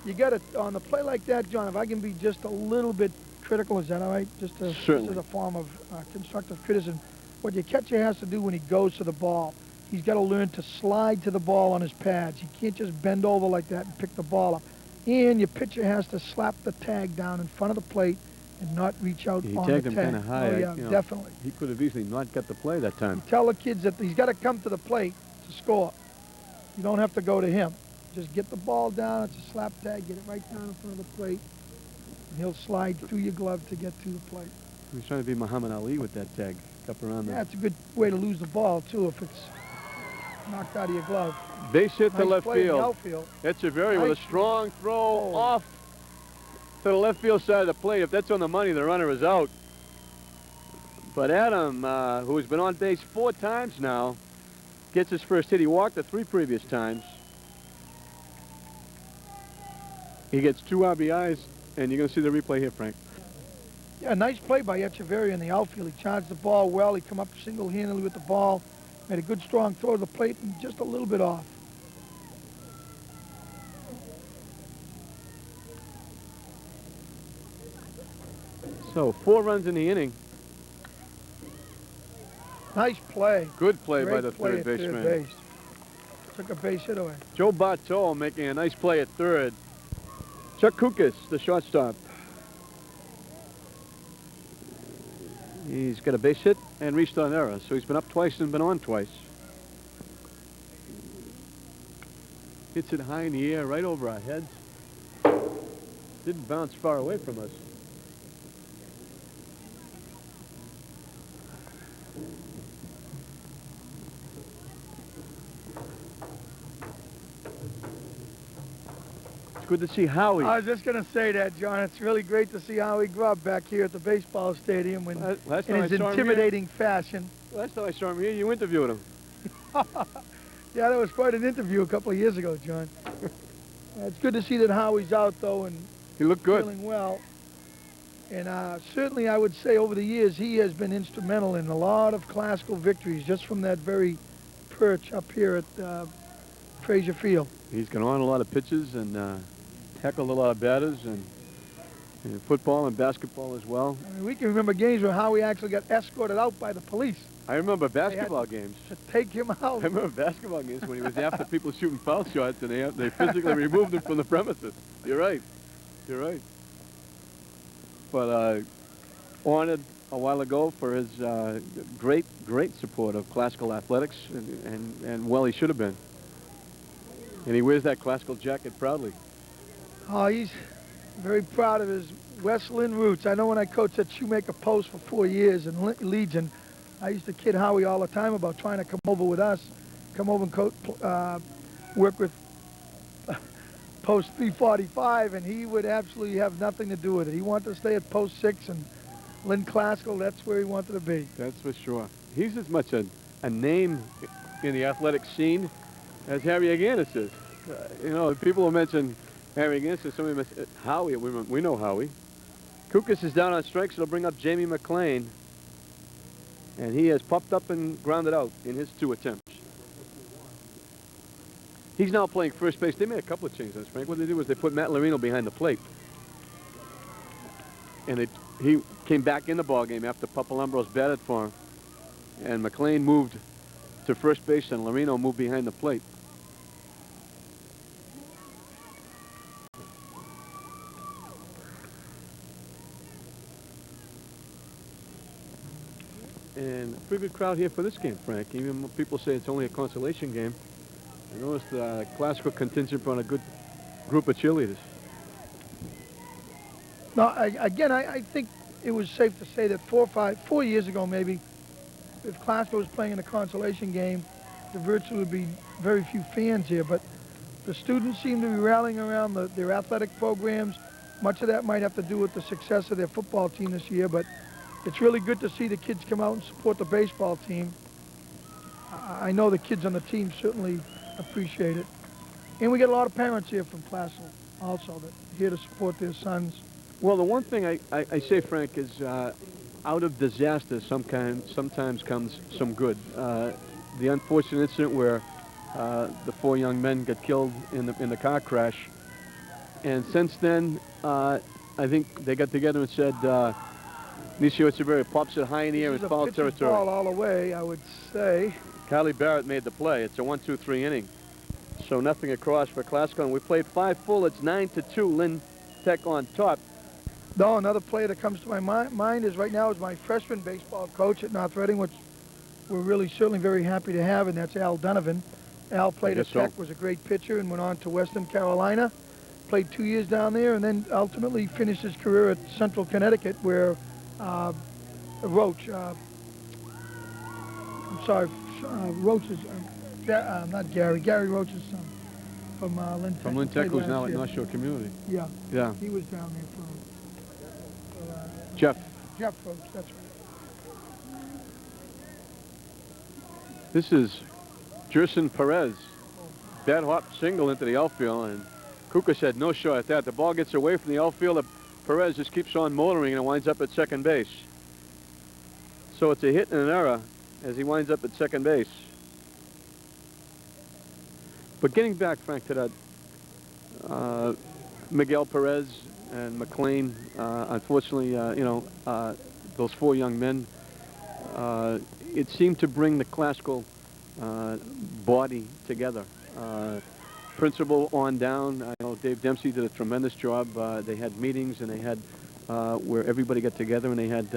You got to, on a play like that, John, if I can be just a little bit critical, is that all right? Just as a form of constructive criticism. What your catcher has to do when he goes to the ball, he's got to learn to slide to the ball on his pads. He can't just bend over like that and pick the ball up. And your pitcher has to slap the tag down in front of the plate and not reach out on the tag. He tagged him kind of high. Oh, yeah, definitely. He could have easily not got the play that time. You tell the kids that he's got to come to the plate to score. You don't have to go to him. Just get the ball down. It's a slap tag. Get it right down in front of the plate. And he'll slide through your glove to get to the plate. He was trying to be Muhammad Ali with that tag up around there. Yeah, it's a good way to lose the ball, too, if it's knocked out of your glove. Base hit to left field. Outfield. Echeverry with a strong throw off to the left field side of the plate. If that's on the money, the runner is out. But Adam, who has been on base 4 times now, gets his first hit. He walked the 3 previous times. He gets 2 RBIs and you're going to see the replay here, Frank. Yeah, nice play by Echeverria in the outfield. He charged the ball well. He come up single-handedly with the ball. Made a good, strong throw to the plate and just a little bit off. So 4 runs in the inning. Nice play. Good play by Great the play third at baseman. base. Took a base hit away. Joe Bartol making a nice play at third. Chuck Kukas, the shortstop. He's got a base hit and reached on error, so he's been up twice and been on twice. Hits it high in the air, right over our heads. Didn't bounce far away from us. It's good to see Howie. I was just going to say that, John. It's really great to see Howie Grubb back here at the baseball stadium when, last in time his I saw him intimidating fashion. here, last time I saw him here, you interviewed him. Yeah, that was quite an interview a couple of years ago, John. It's good to see that Howie's out, though, and He looked good. feeling well. And certainly I would say over the years he has been instrumental in a lot of classical victories just from that very perch up here at Frazier Field. He's gone on a lot of pitches and tackled a lot of batters and football and basketball as well. I mean, we can remember games where Howie actually got escorted out by the police I remember basketball games. to take him out. I remember basketball games when he was after people shooting foul shots and they physically removed him from the premises. You're right. You're right. But honored a while ago for his great support of classical athletics and well, he should have been. And he wears that classical jacket proudly. Oh, he's very proud of his West Lynn roots. I know when I coached at Shoemaker Post for 4 years in Legion, I used to kid Howie all the time about trying to come over with us, come over and work with Post 345, and he would absolutely have nothing to do with it. He wanted to stay at Post 6 and Lynn Classical. That's where he wanted to be. That's for sure. He's as much a name in the athletic scene as Harry Aganis is. You know, people will mention Harry Aganis, somebody mentions Howie. We know Howie. Kukas is down on strikes. It'll bring up Jamie Mcclain. And he has popped up and grounded out in his 2 attempts. He's now playing first base. They made a couple of changes, Frank. What they did was they put Matt Lorino behind the plate. And he came back in the ballgame after Papalambros batted for him. And Mcclain moved to first base and Lorino moved behind the plate. And a pretty good crowd here for this game, Frank. Even when people say it's only a consolation game, I noticed the classical contingent brought a good group of cheerleaders. No, I think it was safe to say that 4 years ago maybe, if Classical was playing in a consolation game, there virtually would be very few fans here. But the students seem to be rallying around their athletic programs. Much of that might have to do with the success of their football team this year, but it's really good to see the kids come out and support the baseball team. I know the kids on the team certainly appreciate it. And we get a lot of parents here from Classical also that are here to support their sons. Well, the one thing I say, Frank, is out of disaster sometimes comes some good. The unfortunate incident where the 4 young men got killed in the car crash. And since then, I think they got together and said, Nishio Echeverria pops it high in the air in foul territory. Ball all the way, I would say. Kylie Barrett made the play. It's a 1-2-3 inning. So nothing across for Classical. And we played 5 full. It's 9-2. Lynn Tech on top. No, another player that comes to my mind is right now is my freshman baseball coach at North Reading, which we're really certainly very happy to have, and that's Al Donovan. Al played at Tech, was a great pitcher, and went on to Western Carolina. Played 2 years down there, and then ultimately finished his career at Central Connecticut, where Roach, Roach is, not Gary Roach's son from Lynn Tech. From Lynn Tech, who's now at North Shore Community. Yeah. Yeah. He was down there for Jeff Roach, that's right. This is Jerson Perez. Bad hop single into the outfield, and Kukas had no shot at that. The ball gets away from the outfield. Perez just keeps on motoring and winds up at second base. So it's a hit and an error as he winds up at second base. But getting back, Frank, to that Miguel Perez and Mcclain, unfortunately, you know, those 4 young men, it seemed to bring the classical body together. Principal on down, I know Dave Dempsey did a tremendous job. They had meetings and they had where everybody got together and they had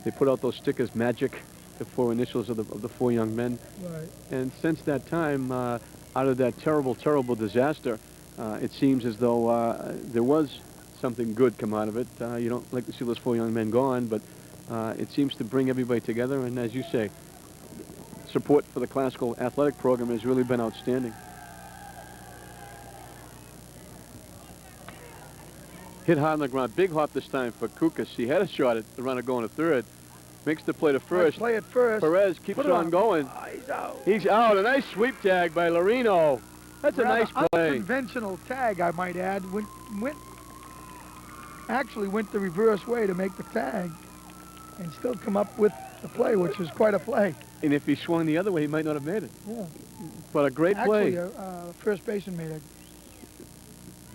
they put out those stickers, Magic, the 4 initials of the 4 young men. Right. And since that time, out of that terrible, terrible disaster, it seems as though there was something good come out of it. You don't like to see those 4 young men gone, but it seems to bring everybody together. And as you say, support for the classical athletic program has really been outstanding. Hit hard on the ground. Big hop this time for Kukas. He had a shot at the runner going to third. Makes the play to first. Play at first. Perez keeps on going. Oh, he's out. He's out. A nice sweep tag by Lorino. That's a nice play. Unconventional tag, I might add. Actually went the reverse way to make the tag and still come up with the play, which was quite a play. And if he swung the other way, he might not have made it. Yeah. But a great play. Actually, first baseman made it.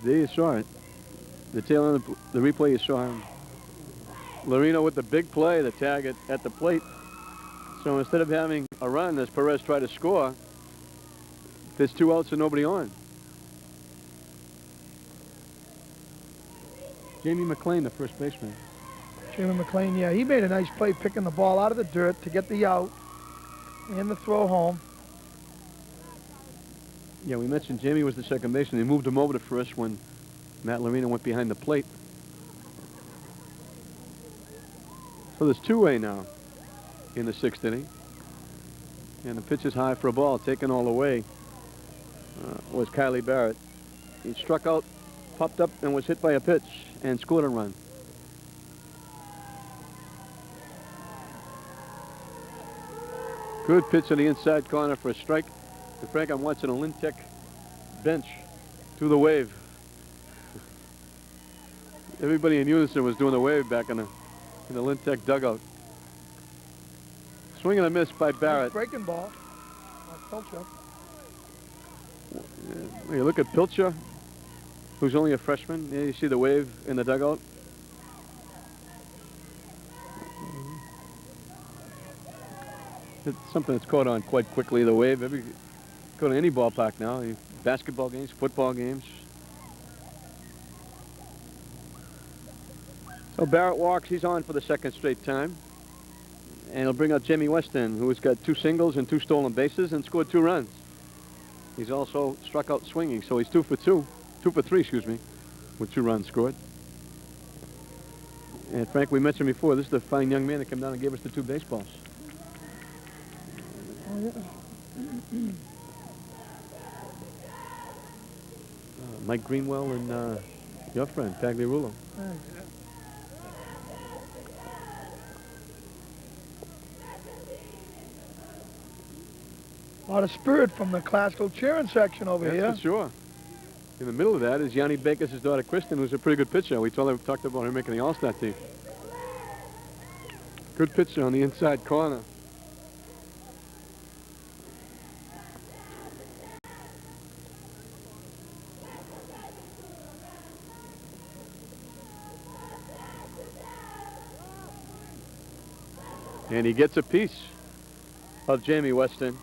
There you saw it. The tail end of the replay, you saw him. Lorino with the big play, the tag at the plate. So instead of having a run as Perez tried to score, there's 2 outs and nobody on. Jamie Mcclain, the first baseman. Jamie Mcclain, yeah, he made a nice play picking the ball out of the dirt to get the out and the throw home. Yeah, we mentioned Jamie was the second baseman. They moved him over to first when Matt Lorino went behind the plate. So there's 2-way now in the 6th inning. And the pitch is high for a ball, taken all the way was Kylie Barrett. He struck out, popped up, and was hit by a pitch and scored a run. Good pitch on the inside corner for a strike. And Frank, I'm watching a Lynn Tech bench to the wave. Everybody in unison was doing the wave back in the Lynn Tech dugout. Swing and a miss by Barrett. Breaking ball. Pilcher. You look at Pilcher, who's only a freshman. Yeah, you see the wave in the dugout. It's something that's caught on quite quickly, the wave. Go to any ballpark now. Basketball games, football games. So Barrett walks. He's on for the 2nd straight time. And he'll bring out Jimmy Weston, who's got 2 singles and 2 stolen bases and scored 2 runs. He's also struck out swinging, so he's 2 for 3, excuse me, with 2 runs scored. And Frank, we mentioned before, this is the fine young man that came down and gave us the 2 baseballs. Oh, yeah. Mike Greenwell and your friend, Tagliarulo. Thanks. A lot of spirit from the classical cheering section over here. That's for sure. In the middle of that is Yanni Baker's daughter, Kristen, who's a pretty good pitcher. We talked about her making the All-Star team. Good pitcher on the inside corner. And he gets a piece of Jamie Weston.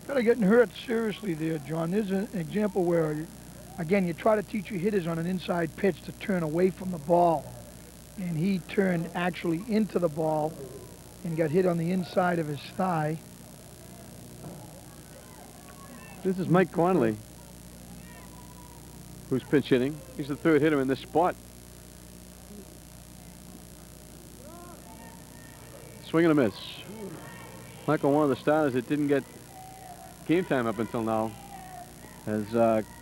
Kind of getting hurt seriously there, John. There's an example where, again, you try to teach your hitters on an inside pitch to turn away from the ball. And he turned actually into the ball and got hit on the inside of his thigh. This is Mike Conley, who's pinch hitting. He's the 3rd hitter in this spot. Swing and a miss. Michael, one of the starters that didn't get game time up until now, as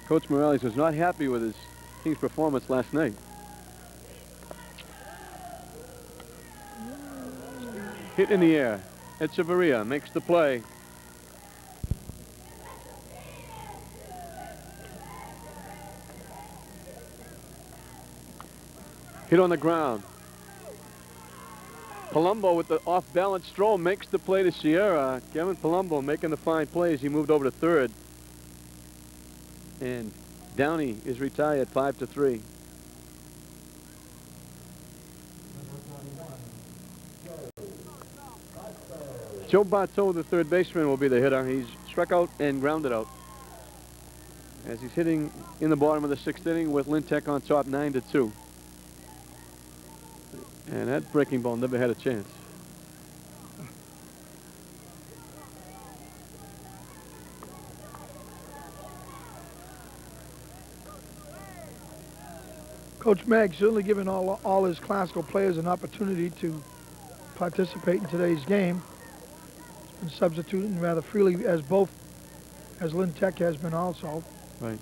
Coach Morales was not happy with his team's performance last night. Hit in the air. Echeverria makes the play. Hit on the ground. Palumbo with the off-balance throw makes the play to Sierra. Kevin Palumbo making the fine plays. He moved over to third. And Downey is retired 5-3. Joe Bartow, the third baseman, will be the hitter. He's struck out and grounded out as he's hitting in the bottom of the sixth inning with Lynn Tech on top 9-2. And that breaking ball never had a chance. Coach Mag certainly giving all his classical players an opportunity to participate in today's game. He's been substituting rather freely as Lynn Tech has been also. Right.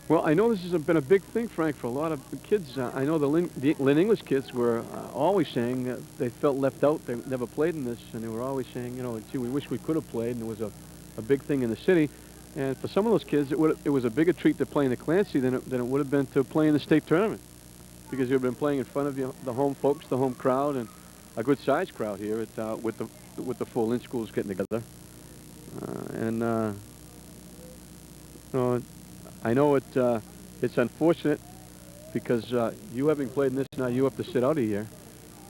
Well, I know this has been a big thing, Frank, for a lot of kids. I know the Lynn English kids were always saying that they felt left out. They never played in this, and they were always saying, you know, gee, we wish we could have played, and it was a big thing in the city. And for some of those kids, it was a bigger treat to play in the Clancy than it would have been to play in the state tournament, because you've been playing in front of the home folks, the home crowd, and a good-sized crowd here at, with the full Lynn schools getting together. You know, I know it's unfortunate because you having played in this now, you have to sit out a year,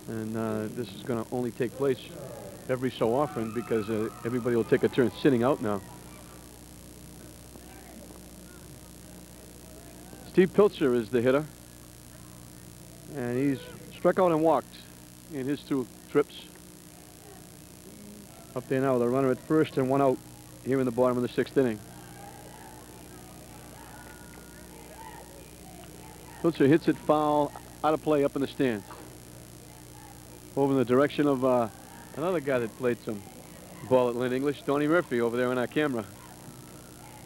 and this is going to only take place every so often because everybody will take a turn sitting out now. Steve Pilcher is the hitter, and he's struck out and walked in his 2 trips. Up there now, the runner at first and 1 out here in the bottom of the 6th inning. Pilcher hits it foul, out of play up in the stands. Over in the direction of another guy that played some ball at Lynn English, Tony Murphy, over there on our camera.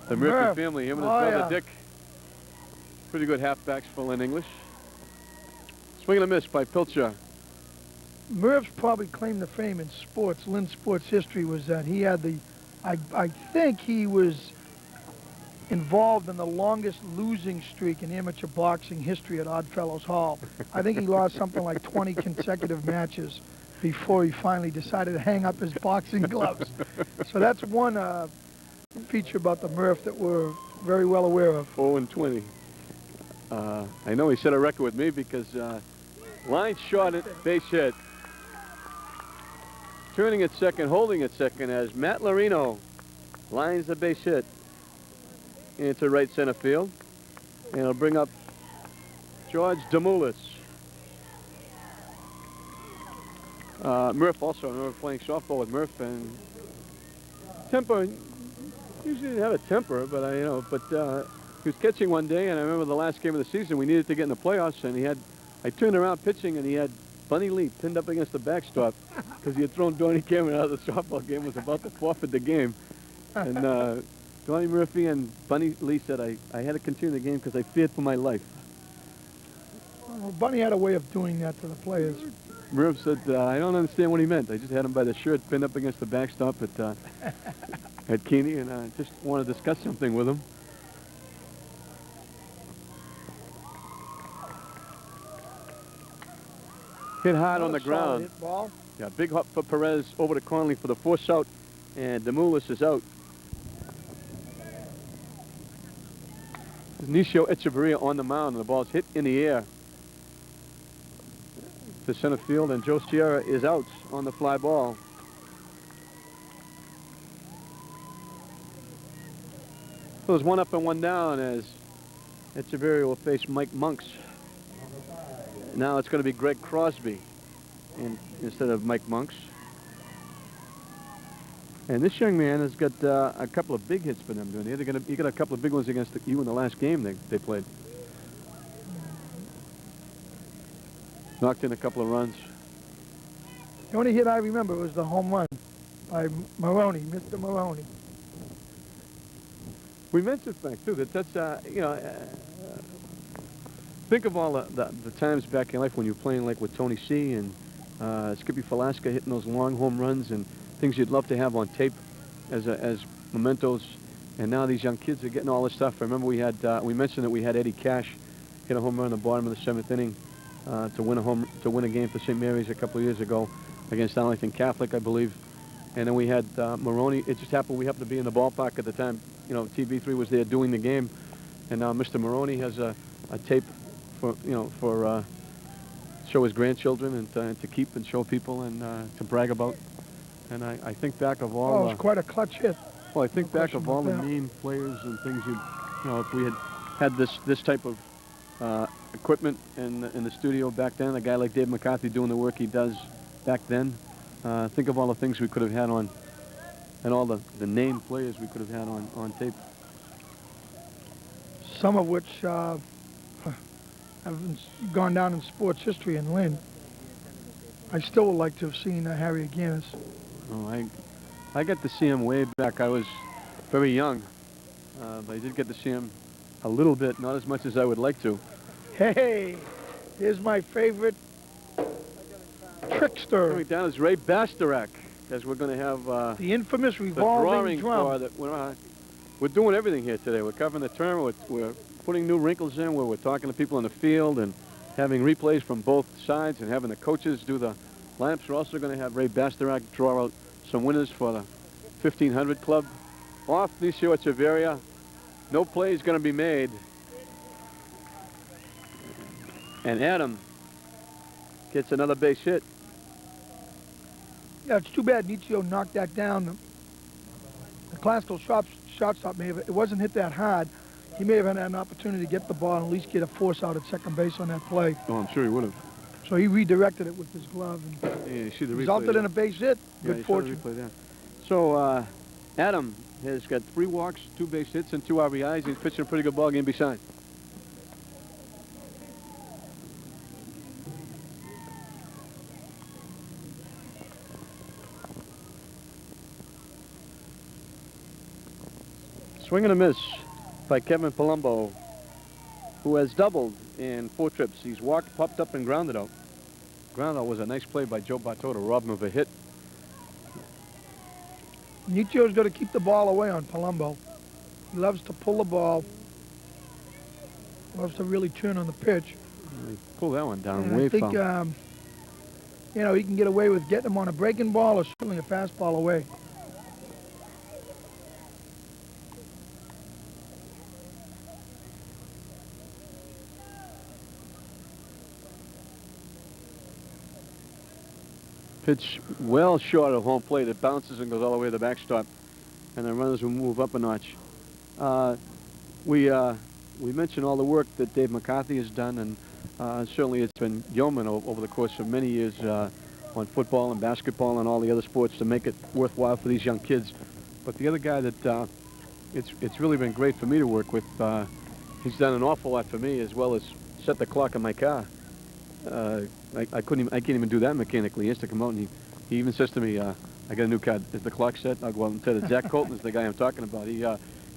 The Murphy family, him and his brother Dick. Pretty good halfbacks for Lynn English. Swing and a miss by Pilcher. Murph's probably claim to fame in sports, Lynn sports history, was that he had I think he was involved in the longest losing streak in amateur boxing history at Oddfellows Hall. I think he lost something like 20 consecutive matches before he finally decided to hang up his boxing gloves. So that's one feature about the Murph that we're very well aware of. 0-20. I know he set a record with me because line shot at base hit. Turning at second, holding at second as Matt Larino lines the base hit into right center field. And it'll bring up George Demoulas. Murph also, I remember playing softball with Murph, and temper, usually didn't have a temper, but he was catching one day, and I remember the last game of the season, we needed to get in the playoffs, and I turned around pitching, and he had Bunny Lee pinned up against the backstop because he had thrown Donnie Cameron out of the softball game, was about to forfeit the game. And Donnie Murphy and Bunny Lee said I had to continue the game because I feared for my life. Well, Bunny had a way of doing that to the players. Murph said, I don't understand what he meant. I just had him by the shirt pinned up against the backstop at Keeney, and I just want to discuss something with him. Hit hard on the ground. Hit ball. Yeah, big hop for Perez over to Conley for the force out, and Demoulas is out. Nisio Echeverria on the mound, and the ball's hit in the air to center field, and Joe Sierra is out on the fly ball. So there's 1 up and 1 down as Echeverria will face Mike Monks. Now it's going to be Greg Crosby instead of Mike Monks. And this young man has got a couple of big hits for them doing it. He got a couple of big ones against you in the last game they played. Knocked in a couple of runs. The only hit I remember was the home run by Maroney, Mr. Maroney. We mentioned, Frank, too, that's think of all the times back in life when you were playing like with Tony C. and Skippy Falaska hitting those long home runs and things you'd love to have on tape as mementos. And now these young kids are getting all this stuff. I remember we mentioned that we had Eddie Cash hit a home run in the bottom of the 7th inning to win a game for St. Mary's a couple of years ago against Arlington Catholic, I believe. And then we had Maroney. It just happened we happened to be in the ballpark at the time. You know, TV3 was there doing the game, and now Mr. Maroney has a tape for show his grandchildren and to keep and show people and to brag about. And I think back of all. Oh, it was quite a clutch hit. Well, I think back of all the main players and things if we had this type of equipment in the studio back then, a guy like Dave McCarthy doing the work he does back then, think of all the things we could have had on, and all the named players we could have had on tape. Some of which have gone down in sports history in Lynn. I still would like to have seen Harry Aganis. Oh, I got to see him way back. I was very young, but I did get to see him a little bit, not as much as I would like to. Hey, here's my favorite trickster. Coming down is Ray Basterak, as we're going to have the infamous the revolving drawing drum. for that. We're doing everything here today. We're covering the tournament. We're putting new wrinkles in where we're talking to people in the field and having replays from both sides and having the coaches do the lineups. We're also going to have Ray Basterak draw out some winners for the 1500 club. Off Nisio Echeverria. No play is going to be made. And Adam gets another base hit. Yeah, it's too bad Nietzsche knocked that down. The classical shortstop it wasn't hit that hard. He may have had an opportunity to get the ball and at least get a force out at second base on that play. Oh, I'm sure he would have. So he redirected it with his glove and Yeah, you see the replay resulted in there. a base hit. Yeah, Good you saw the fortune. replay there. So Adam has got 3 walks, 2 base hits, and 2 RBIs. He's pitching a pretty good ball game besides. Swing and a miss by Kevin Palumbo, who has doubled in 4 trips. He's walked, popped up, and grounded out. Ground out was a nice play by Joe Bartow to rob him of a hit. Nietzsche's got to keep the ball away on Palumbo. He loves to pull the ball. Loves to really turn on the pitch. Pull that one down And way I think, foul. he can get away with getting him on a breaking ball or certainly a fastball away. Pitch well short of home plate. It bounces and goes all the way to the backstop, and the runners will move up a notch. We mentioned all the work that Dave McCarthy has done, and certainly it's been yeoman over the course of many years on football and basketball and all the other sports to make it worthwhile for these young kids. But the other guy that it's really been great for me to work with, he's done an awful lot for me, as well as set the clock in my car. I can't even do that mechanically. He has to come out and he even says to me, I got a new car. Is the clock set? I'll go out and tell it. Zach Colton is the guy I'm talking about. He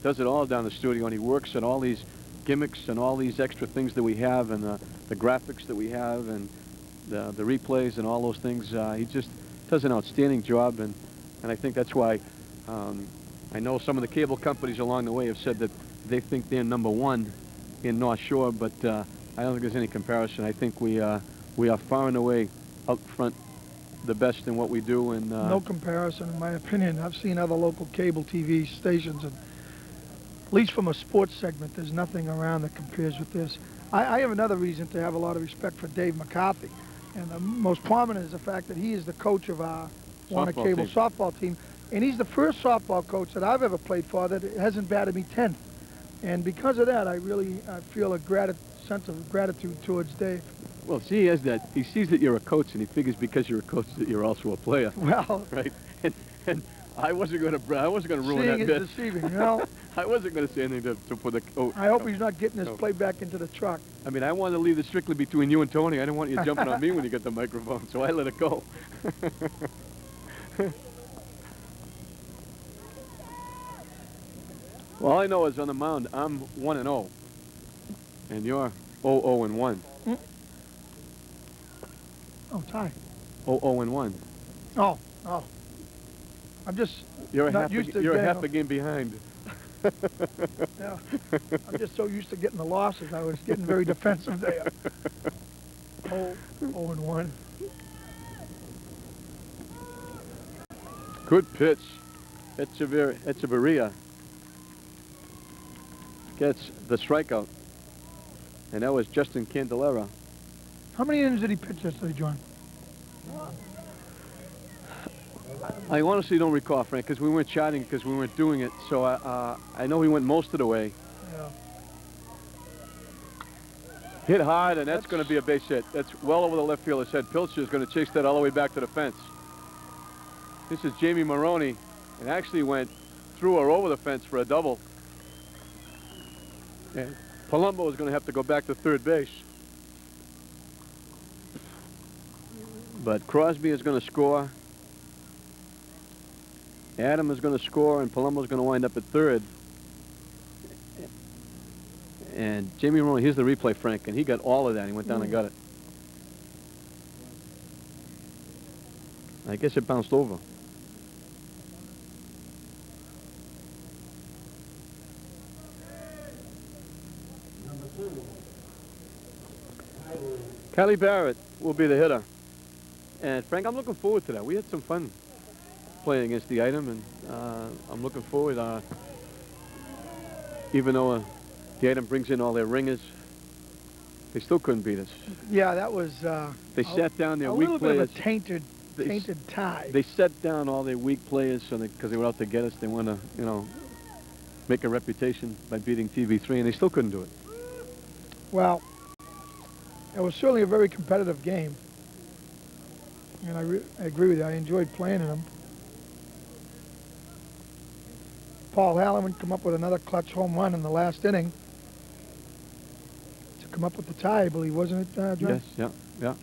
does it all down the studio, and he works at all these gimmicks and all these extra things that we have, and the graphics that we have, and the replays and all those things. He just does an outstanding job, and I think that's why I know some of the cable companies along the way have said that they think they're #1 in North Shore, but I don't think there's any comparison. I think we are far and away up front the best in what we do. And no comparison, in my opinion. I've seen other local cable TV stations, and at least from a sports segment, there's nothing around that compares with this. I have another reason to have a lot of respect for Dave McCarthy, and the most prominent is the fact that he is the coach of our Warner Cable softball team, and he's the first softball coach that I've ever played for that hasn't batted me 10th. And because of that, I feel a sense of gratitude towards Dave. Well, see, he has that. He sees that you're a coach, and he figures because you're a coach that you're also a player. Well, right. And I wasn't going to ruin that bit. Seeing is deceiving, you know. I wasn't going to say anything to put the. Oh, I hope he's not getting his play back into the truck. I mean, I wanted to leave it strictly between you and Tony. I didn't want you jumping on me when you got the microphone, so I let it go. Well, all I know is on the mound, I'm 1-0, and you're 0-1. Oh, tie. 0-1. Oh. I'm just You're not used to you're getting half a game behind. Yeah. I'm just so used to getting the losses. I was getting very defensive there. 0-1. Good pitch. Echeverria gets the strikeout. And that was Justin Candelera. How many innings did he pitch yesterday, John? I honestly don't recall, Frank, because we weren't chatting, because we weren't doing it. So I know he went most of the way. Yeah. Hit hard, and that's going to be a base hit. That's well over the left fielder's head. Pilcher is going to chase that all the way back to the fence. This is Jamie Maroney, and actually went through or over the fence for a double. And Palumbo is going to have to go back to third base. But Crosby is going to score. Adam is going to score, and Palumbo is going to wind up at third. And Jamie Maroney, here's the replay, Frank, and he got all of that. He went down and got it. I guess it bounced over. Kelly Barrett will be the hitter. And Frank, I'm looking forward to that. We had some fun playing against the item, and I'm looking forward. Even though the item brings in all their ringers, they still couldn't beat us. Yeah, that was. They sat down their weak players. A little bit of a tainted tie. They set down all their weak players, so because they were out to get us, they want to, you know, make a reputation by beating TV3, and they still couldn't do it. Well, it was certainly a very competitive game, and I agree with you. I enjoyed playing in them. Paul Halloran come up with another clutch home run in the last inning to come up with the tie, I believe, wasn't it, John? Yes, yeah.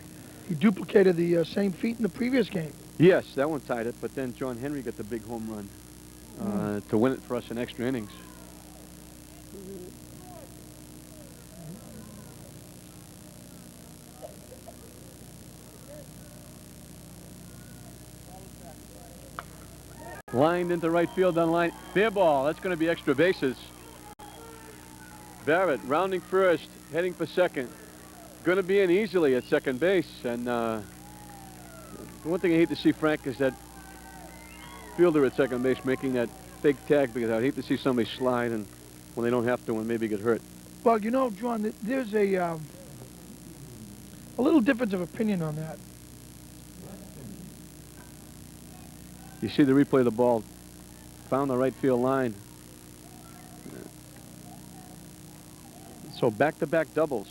He duplicated the same feat in the previous game. Yes, that one tied it, but then John Henry got the big home run to win it for us in extra innings. Lined into right field on line. Fair ball. That's going to be extra bases. Barrett rounding first, heading for second. Going to be in easily at second base. And the one thing I hate to see, Frank, is that fielder at second base making that fake tag, because I'd hate to see somebody slide and when they don't have to and maybe get hurt. Well, you know, John, there's a little difference of opinion on that. You see the replay of the ball. Found the right field line. So back-to-back doubles.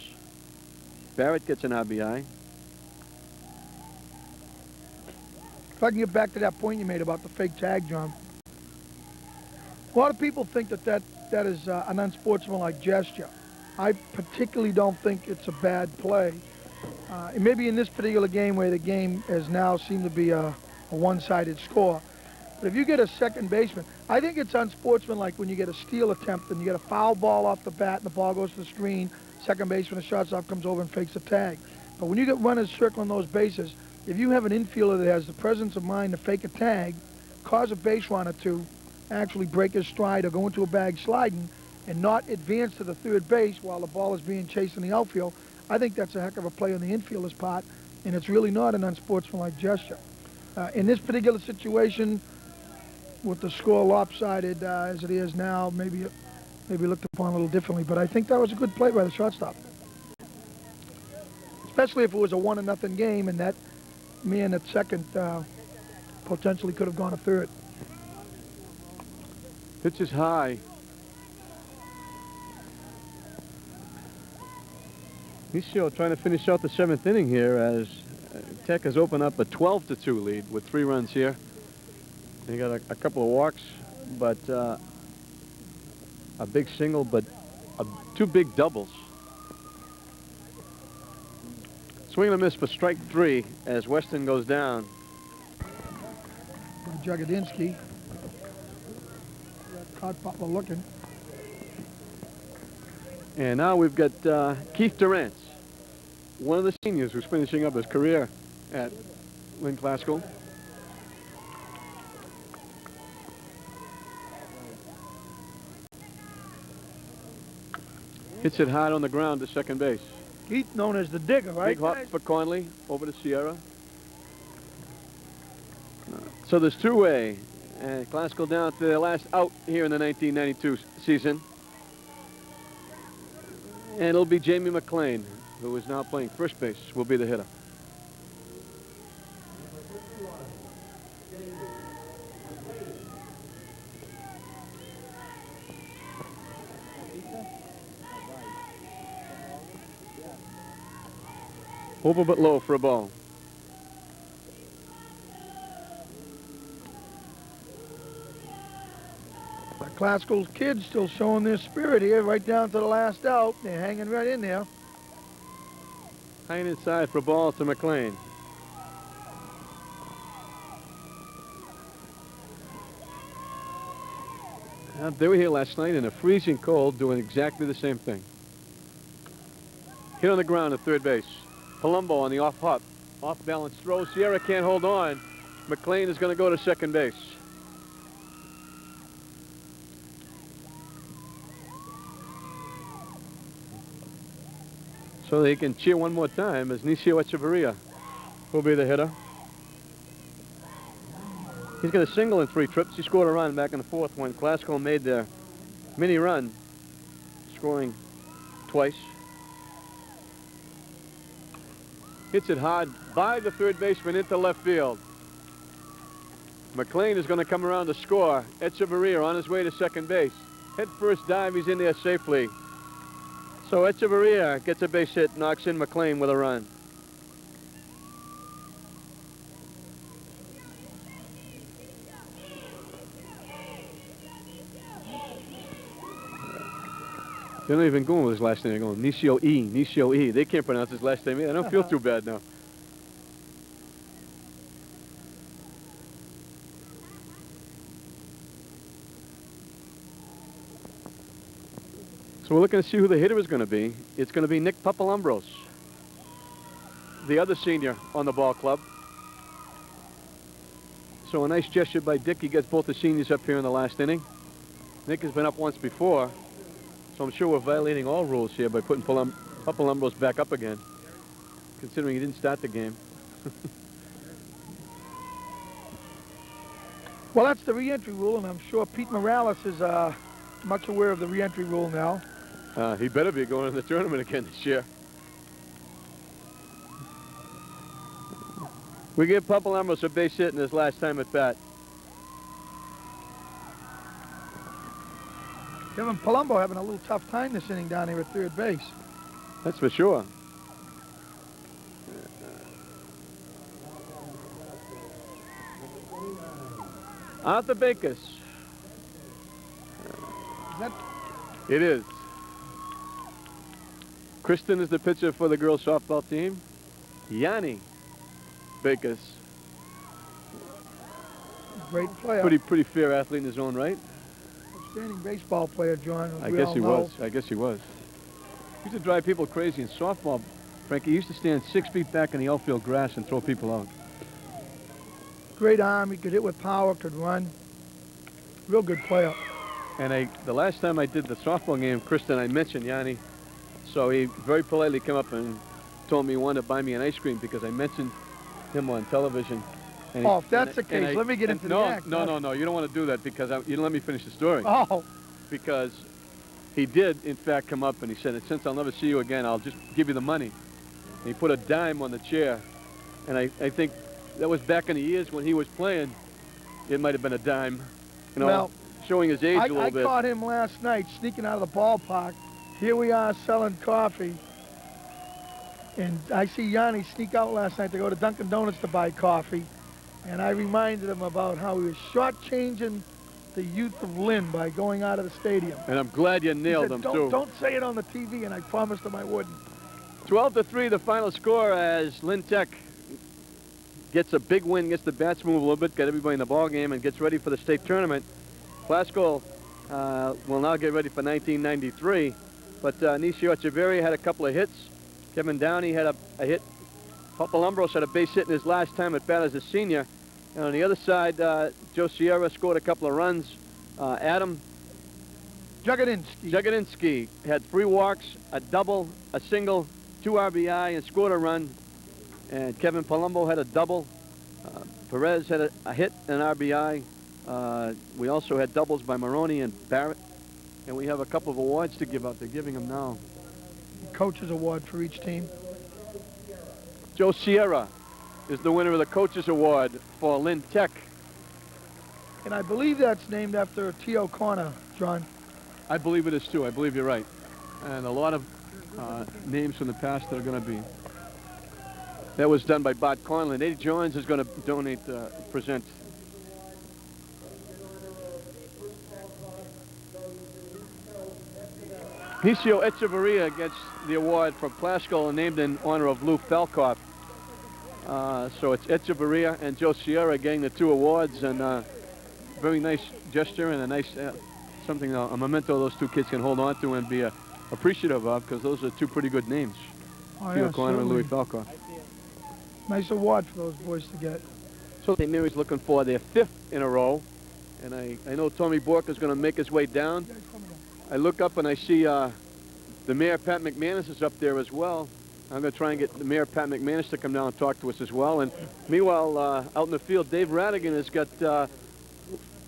Barrett gets an RBI. If I can get back to that point you made about the fake tag, John. A lot of people think that is an unsportsmanlike gesture. I particularly don't think it's a bad play. Maybe in this particular game where the game has now seemed to be a one-sided score. But if you get a second baseman, I think it's unsportsmanlike when you get a steal attempt and you get a foul ball off the bat and the ball goes to the screen, second baseman, the shortstop comes over and fakes a tag. But when you get runners circling those bases, if you have an infielder that has the presence of mind to fake a tag, cause a base runner to actually break his stride or go into a bag sliding and not advance to the third base while the ball is being chased in the outfield, I think that's a heck of a play on the infielder's part, and it's really not an unsportsmanlike gesture. In this particular situation, with the score lopsided as it is now, maybe looked upon a little differently, but I think that was a good play by the shortstop. Especially if it was a 1-0 game and that man at second potentially could have gone to third. Pitch is high. Michio trying to finish out the 7th inning here as Tech has opened up a 12-2 lead with 3 runs here. They got a couple of walks, but a big single, but 2 big doubles. Swing and a miss for strike 3 as Weston goes down. Jagodinsky. Caught Butler looking. And now we've got Keith Durant, one of the seniors who's finishing up his career at Lynn Classical. Hits it hard on the ground to second base. He's known as the digger, right? Big hop for Conley over to Sierra. So there's two-way, and Classical down to their last out here in the 1992 season. And it'll be Jamie Mcclain, who is now playing first base, will be the hitter. Over but low for a ball. Classical's kids still showing their spirit here, right down to the last out. They're hanging right in there. Hanging inside for a ball to Mcclain. They were here last night in a freezing cold doing exactly the same thing. Hit on the ground at third base. Palumbo on the off hop. Off balance throw. Sierra can't hold on. Mcclain is going to go to second base. So they can cheer one more time as Nisio Echeverria will be the hitter. He's got a single in 3 trips. He scored a run back in the 4th when Classical made their mini run, scoring twice. Hits it hard by the third baseman into left field. Mcclain is going to come around to score. Echeverria on his way to second base. Head first dive, he's in there safely. So Echeverria gets a base hit, knocks in Mcclain with a run. They're not even going with his last name. They're going Nisio E. They can't pronounce his last name either. I don't feel too bad now. So we're looking to see who the hitter is going to be. It's going to be Nick Papalambros, the other senior on the ball club. So a nice gesture by Dick. He gets both the seniors up here in the last inning. Nick has been up once before, so I'm sure we're violating all rules here by putting Papalambros back up again, considering he didn't start the game. Well, that's the re-entry rule, and I'm sure Pete Morales is much aware of the re-entry rule now. He better be going to the tournament again this year. We give Papalambros a base hit in his last time at bat. Kevin Palumbo having a little tough time this inning down here at third base. That's for sure. Arthur Bakers. Is that? It is. Kristen is the pitcher for the girls softball team. Yanni Bakers. Great player. Pretty fair athlete in his own right. Outstanding baseball player, John. I guess he was. I guess he was. He used to drive people crazy in softball. Frankie, he used to stand 6 feet back in the outfield grass and throw people out. Great arm. He could hit with power, could run. Real good player. And the last time I did the softball game, Kristen, I mentioned Yanni. So he very politely came up and told me he wanted to buy me an ice cream because I mentioned him on television. And if that's the case, let me get into the act. No, you don't want to do that because you don't let me finish the story. Oh. Because he did, in fact, come up and he said, since I'll never see you again, I'll just give you the money. And he put a dime on the chair. And I think that was back in the years when he was playing. It might have been a dime, you know, well, showing his age a little bit. I caught him last night sneaking out of the ballpark. Here we are selling coffee. And I see Yanni sneak out last night to go to Dunkin' Donuts to buy coffee. And I reminded him about how he was shortchanging the youth of Lynn by going out of the stadium. And I'm glad you nailed him, too. Don't say it on the TV, and I promised him I wouldn't. 12-3, the final score as Lynn Tech gets a big win, gets the bats move a little bit, got everybody in the ball game, and gets ready for the state tournament. Classical will now get ready for 1993. But Nisio Echeverria had a couple of hits. Kevin Downey had a hit. Papalambros had a base hit in his last time at bat as a senior. And on the other side, Joe Sierra scored a couple of runs. Jagodinsky had 3 walks, a double, a single, 2 RBI, and scored a run. And Kevin Palumbo had a double. Perez had a hit and an RBI. We also had doubles by Maroney and Barrett. And we have a couple of awards to give out. They're giving them now. Coach's award for each team. Joe Sierra is the winner of the Coach's Award for Lynn Tech. And I believe that's named after T. O'Connor, John. I believe it is too. I believe you're right. And a lot of names from the past that are going to be. That was done by Bart Conley. Eddie Jones is going to present. Hicio Echeverria gets the award from Plaskell, named in honor of Lou Falcoff. So it's Echeverria and Joe Sierra getting the 2 awards, and very nice gesture and a nice something, a memento those 2 kids can hold on to and be appreciative of, because those are 2 pretty good names. Oh, Theo yeah, O'Connor and Louis certainly. Falcoff. Nice award for those boys to get. So St. Mary's looking for their 5th in a row, and I know Tommy Bork is going to make his way down. I look up and I see the Mayor, Pat McManus, is up there as well. I'm going to try and get the Mayor, Pat McManus, to come down and talk to us as well. And meanwhile, out in the field, Dave Radigan has got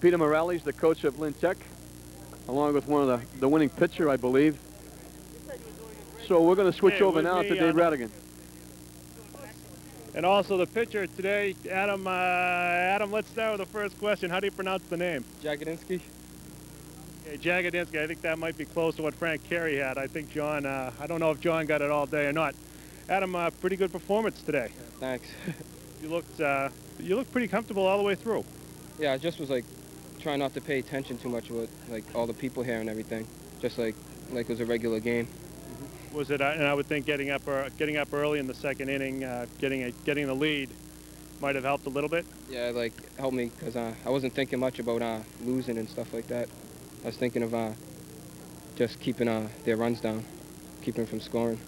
Peter Morales, the coach of Lynn Tech, along with one of the winning pitcher, I believe. So we're going to switch over now to Dave Radigan. And also the pitcher today, Adam. Adam, let's start with the first question. How do you pronounce the name? Jagodinsky. Okay, Jagodinsky. I think that might be close to what Frank Carey had. I think John, I don't know if John got it all day or not. Adam, pretty good performance today. Thanks. You looked pretty comfortable all the way through. Yeah, I just was like trying not to pay attention too much with like all the people here and everything. Just like it was a regular game. Was it? And I would think getting up early in the second inning, getting the lead, might have helped a little bit. Yeah, like helped me because I wasn't thinking much about losing and stuff like that. I was thinking of just keeping their runs down, keeping them from scoring.